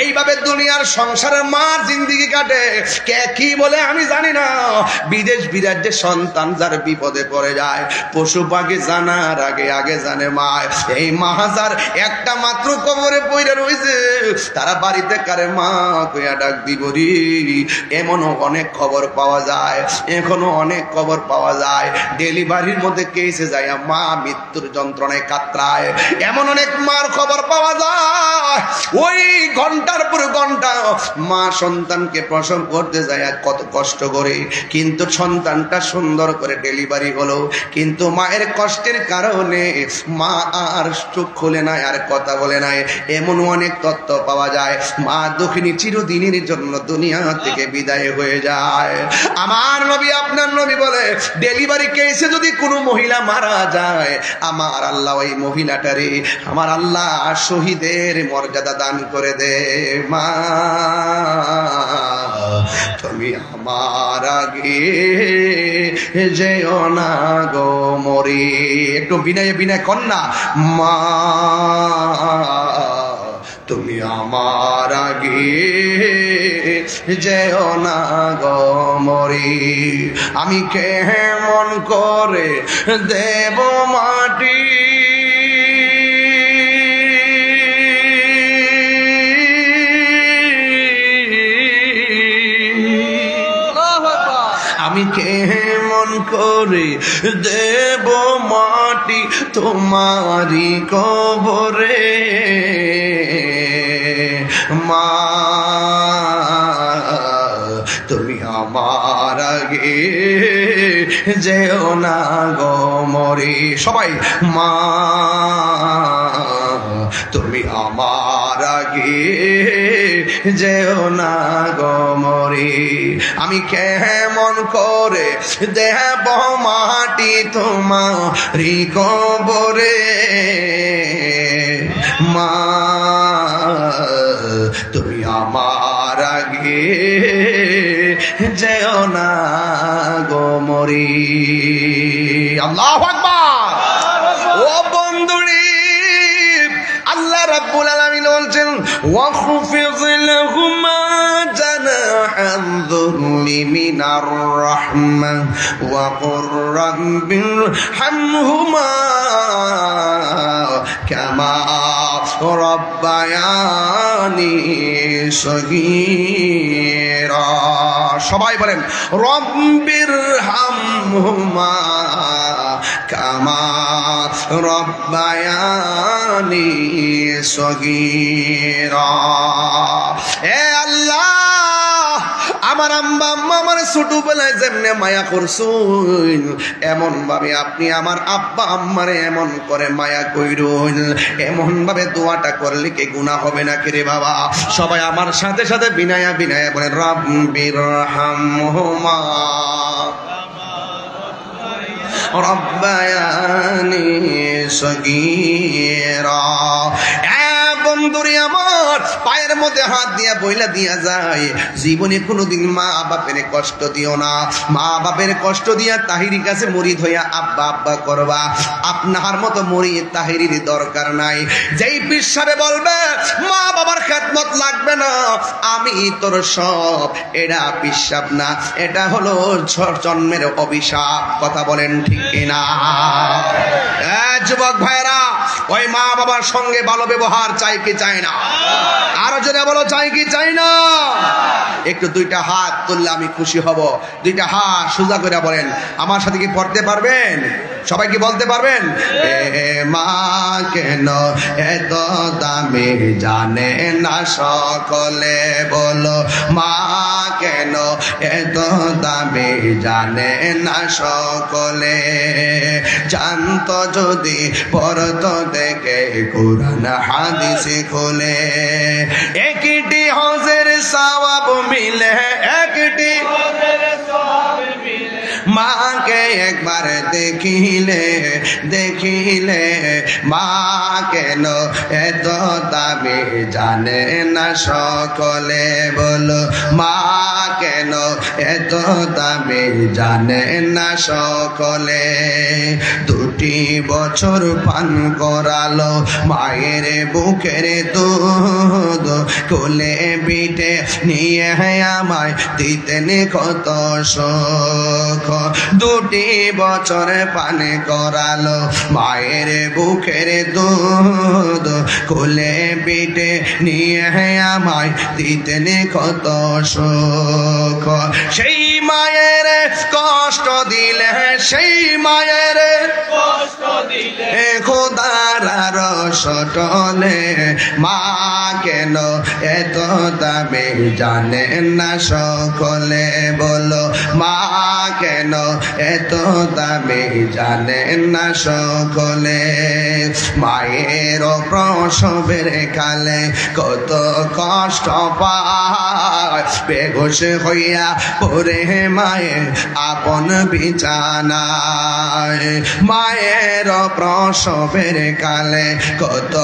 এইভাবে দুনিয়ার সংসারের মার জিন্দিগি কাটে। কে কি বলে আমি জানি না, বিদেশ বিরাজ্যে সন্তান যার বিপদে পড়ে যায়, পশু পাখি জানার আগে আগে জানে মা। এই মা যার একটা মাত্র কবরে পইরা রইছে, তারা বাড়িতে কারে মা কইয়া ডাক দিবরি। এমনও অনেক খবর পাওয়া যায়, এখনো অনেক খবর পাওয়া যায়, ডেলিভারির মধ্যে কেসে যায় মা মৃত্যুর যন্ত্রণায় কাতরায়। এমন অনেক মার খবর পাওয়া যায়, ওই ঘন্টার পর ঘন্টা মা সন্তানকে প্রসব করতে যায় কত কষ্ট করে, কিন্তু সন্তানটা সুন্দর করে ডেলিভারি হলো, কিন্তু মায়ের কষ্টের কারণে মা আর চোখ খুলে নাই, আর কথা বলে নাই। এমন অনেক তথ্য পাওয়া যায়, মা দক্ষিণী চিরদিনের জন্য দুনিয়া থেকে বিদায় হয়ে যায়। আমার নবী আপনার নবী বলে, ডেলিভারি কেসে যদি কোনো মহিলা মারা যায়, আমার আল্লাহ ওই মহিলাটারে আমার আল্লাহ শহীদের মর্যাদা দান করে দে। মা তুমি আমার আগে যেও না গো মরি। একটু বিনয় বিনয় কন্যা, মা তুমি আমার আগে যেও না গো মরি। আমি কেমন করে দেব মাটি আমি কেমন করে দেব মাটি তোমারি কবরে। মা তুমি আমার আগে যেও না গো মরি। সবাই মা তুমি আমার আগে যেও না গো মরি। আমি কেমন করে দেব মাটি তোমারি কবরে। মা তুমি আমার আগে যেও না গো মরি। আল্লাহু আকবার। ও বন্ধুরি واخفض لهما جناح الذل من الرحمة وقل رب ارحمهما كما ربياني صغيرا সবাই বলেন রব্বির হামহুমা কামা রব্বায়ানি সগীরা। এ আল্লাহ, আমার আম্মা আম্মা আমার ছোটবেলায় যেমনে মায়া করছুন, এমন ভাবে আপনি আমার আব্বা আম্মারে এমন করে মায়া কইরুন। এমন ভাবে দোয়াটা করলে কি গুনাহ হবে না রে বাবা? সবাই আমার সাথে সাথে বিনায়া বিনায়া বলেন রব্বির হামহুমা রব্বায়ানি সগীরা। বন্ধুরে আমার, পায়ের মধ্যে হাত দিয়া বইলা দিয়া যায়, জীবনে কোনোদিন মা বাপের কষ্ট দিও না। মা বাপের কষ্ট দিয়া তাহিরির কাছে মুরিদ হইয়া আব্বা আব্বা করবা। আপনার মতো মুরিদ তাহিরির দরকার নাই। যেই পীর সাহেব বলবে মা বাবার খেদমত লাগবে না, আমি তোর সব, এটা পীর সাহেব না, এটা হলো জন্মের অভিশাপ। কথা বলেন ঠিক কিনা? যুবক ভাইরা, ওই মা বাবার সঙ্গে ভালো ব্যবহার চাই কি চাই না? আরো জোরে বলো, চাই কি চাই না? একটু দুইটা হাত তুললে আমি খুশি হব। দুইটা হাত সোজা করে বলেন, আমার সাথে কি পড়তে পারবেন? সবাই কি বলতে পারবেন? এ মা কেন এত দামি জানে না সকলে, বলো মা কেন এত দামি জানে না সকলে। জানতো যদি পড়তো দেখে কুরআন হাদিস খুলে, একটি হজের সওয়াব মিলে, একটি মাকে একবার দেখিলে, দেখিলে মা কেন এত দামি জানে না সকলে, বলো মা কেন এত দামি জানে না সকলে। দুটি বছর পান করালো মায়ের বুকের দুধ, কোলে পিঠে নিয়ে আমায় দিতেন কত সুখ। দুটি বছর পান করালো মায়ের বুকের দুধ, কোলে পিঠে নিয়ে আমায় দিতেন কত সুখ। সেই মায়ের কষ্ট দিলে, সেই মায়ের কষ্ট দিলে খোদার রসটলে, মা কেন এত দামি জানে না সকলে, বলো মা কেন এত দামি জানে না সকলে। মায়ের প্রসবের কালে কত কষ্ট পায়, বেহুশ হইয়া পড়ে মায়ের আপন বিছানায়। মায়ের প্রসবের কালে কত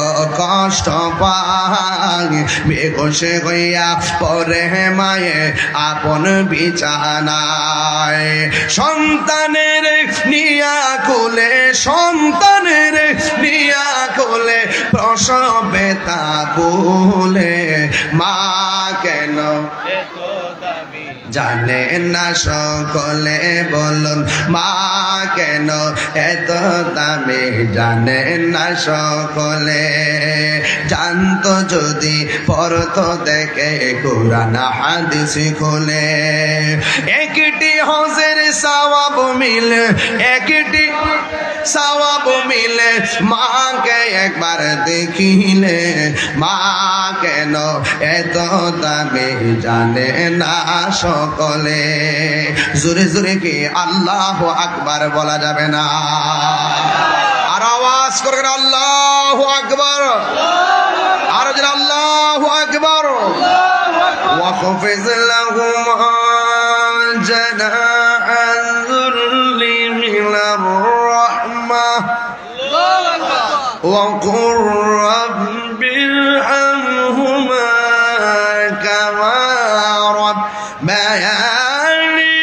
কষ্ট পায়, বেহুশ হইয়া পড়ে মায়ের আপন বিছানায়। সন্তানের নিয়া কোলে, সন্তানের নিয়া কোলে প্রসবে তা বলে, মা কেন জানে না সকলে, বলুন মা কেন এত দামি জানে না সকলে। জানতো যদি পড়তো দেখে কুরআন হাদিস খুলে, একটি হজের সওয়াব মিলে, একটি সওয়াব মিলে মাকে একবার দেখিলে, মা কেন এত দামি জানে না সকলে। জোরে জোরে কি আল্লাহু আকবার বলা যাবে না? আর আওয়াজ করে আল্লাহু আকবার, আর জোরে আল্লাহু আকবার। ওয়াখফিজ লাহুমা জানাহাল যুল্লি মিনার রাহমাহ وقل رب ارحمهما كما ربياني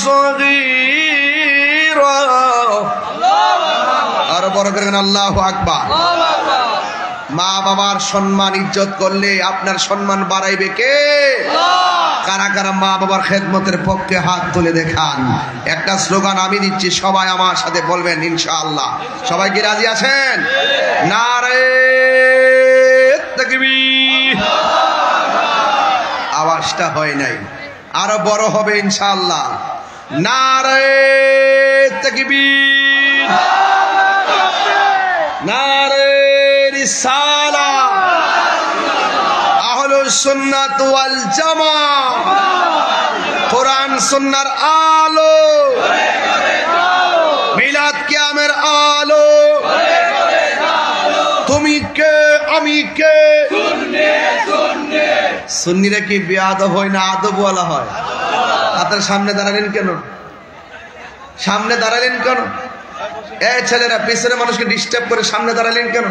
صغيرا। আর বড় করবেন আল্লাহু আকবার। মা বাবার সম্মান ইজ্জত করলে আপনার সম্মান বাড়াইবে কে? কারা কারা মা বাবার খেদমতের পক্ষে হাত তুলে দেখান। একটা স্লোগান আমি দিচ্ছি, সবাই আমার সাথে বলবেন ইনশাআল্লাহ। সবাই কি রাজি আছেন? নারে তাকবীর। আওয়াজটা হয় নাই, আরো বড় হবে ইনশাআল্লাহ। নারে তাকবীর, নারে রিসালাত, আহলুস সুন্নাত ওয়াল জামাত, কোরআন সুন্নাহর আলো, মিলাদ কিয়ামের আলো। তুমি কে আমি কে? সুন্নিরা কি বেয়াদব হয় না আদবওয়ালা হয়? আপনার সামনে দাঁড়ালেন কেন? সামনে দাঁড়ালেন কেন? এই ছেলেরা পিছনে মানুষকে ডিস্টার্ব করে সামনে দাঁড়ালেন কেন?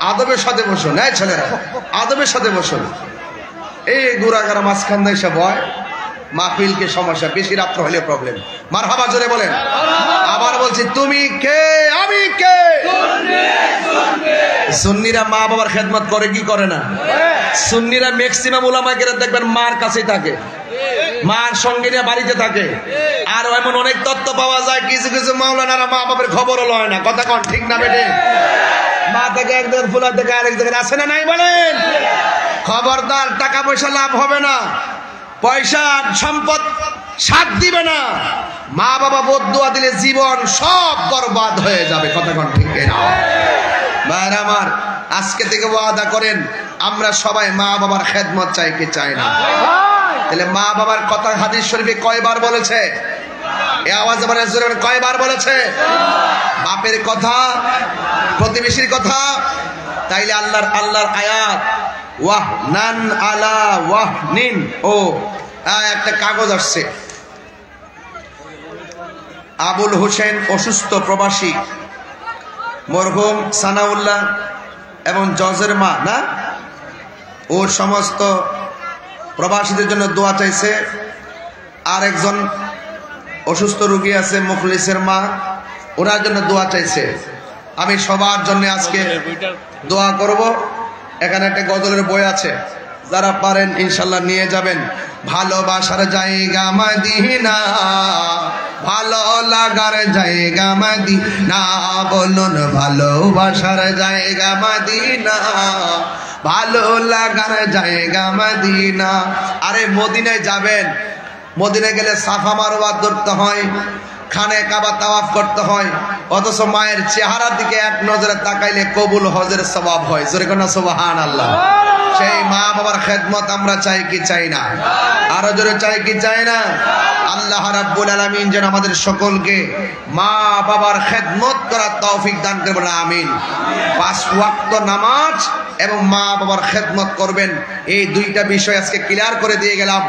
আদবের সাথে বসুন। এই ছেলেরা আদবের সাথে বসুন। এই গুড়াগাড়া মাঝখান দিয়ে সব হয়, মাহফিলকে সমস্যা, বেশি রাত্র হলে প্রবলেম। মারহাবা জোরে বলেন। আবার বলছি, তুমি কে আমি কে? সুন্নিরা মা বাবার খেদমত করে কি করে না? সুন্নিরা ম্যাক্সিমাম উলামায়ে দেখবেন মার কাছেই থাকে, মার সঙ্গে নিয়ে বাড়িতে থাকে। আর এমন অনেক তথ্য পাওয়া যায়, কিছু কিছু মাওলানারা মা বাবার খবরও লয় না। কথা কোন ঠিক না বেটে? মা থেকে এক জায়গায়, ফুলা থেকে আরেক জায়গায়, আছে না নাই বলেন? খবরদার, টাকা পয়সা লাভ হবে না, পয়সা সম্পদ সাথ দিবে না। মা বাবা বদদুয়া দিলে জীবন সব বরবাদ হয়ে যাবে। কথা কোন ঠিক না? ভাইরা আমার, আজকে থেকে ওয়াদা করেন, আমরা সবাই মা বাবার খেদমত চাই কি চাই না? তাহলে মা বাবার কথা হাদিস শরীফে কয়বার বলেছে? এই আওয়াজ আমার জোরে কয়বার বলেছে? বাপের কথা, প্রতিবেশীর কথা। তাইলে আল্লাহর আয়াত, ওয়াহ নান আলা ওয়াহ নিন। ও একটা কাগজ আসছে, আবুল হোসেন অসুস্থ প্রবাসী, মরহুম সানাউল্লাহ এবং জজের মা না, ওর সমস্ত প্রবাসীদের জন্য দোয়া চাইছে। আর একজন অসুস্থ রোগী আছে, মুখলিসের মা, ওনার জন্য দোয়া চাইছে। আমি সবার জন্য আজকে দোয়া করব। এখানে একটা গজলের বই আছে, যারা পারেন ইনশাল্লাহ নিয়ে যাবেন। ভালোবাসার জায়গা মদিনা, ভালো লাগার জায়গা মদিনা, বলুন ভালোবাসার জায়গা মদিনা, ভালো লাগার জায়গা মদিনা। আরে মদিনায় যাবেন, মদিনায় গেলে সাফা মারওয়া ধরতে হয়, খানে কাবা তাওয়াফ করতে হয়, অথচ মায়ের চেহারার দিকে এক নজরে তাকাইলে কবুল হজের সওয়াব হয়। জোরে কোন সুবহানাল্লাহ। সেই মা বাবার খেদমত আমরা চাই কি চাই না? আরো জোরে চাই কি চাই না? আল্লাহ রাব্বুল আলামিন যেন আমাদের সকলকে মা বাবার খেদমত করার তৌফিক দান করবেন, আমিন। 5 ওয়াক্ত নামাজ এবং মা বাবার খেদমত করবেন, এই দুইটা বিষয় আজকে ক্লিয়ার করে দিয়ে গেলাম।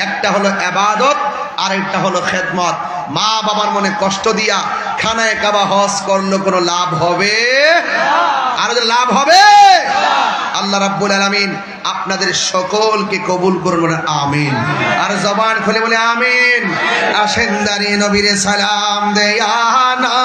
একটা হলো ইবাদত, আর একটা হলো খেদমত। মা বাবার মনে কষ্ট দিয়া খানায় কাবা হজ করলে কোনো লাভ হবে? আর লাভ হবে? আল্লাহ রাব্বুল আলামিন আপনাদের সকলকে কবুল করুন, আমিন। আর জবান খুলে বলে আমিন। আসেন দাঁড়িয়ে নবীরে সালাম দেয়া না।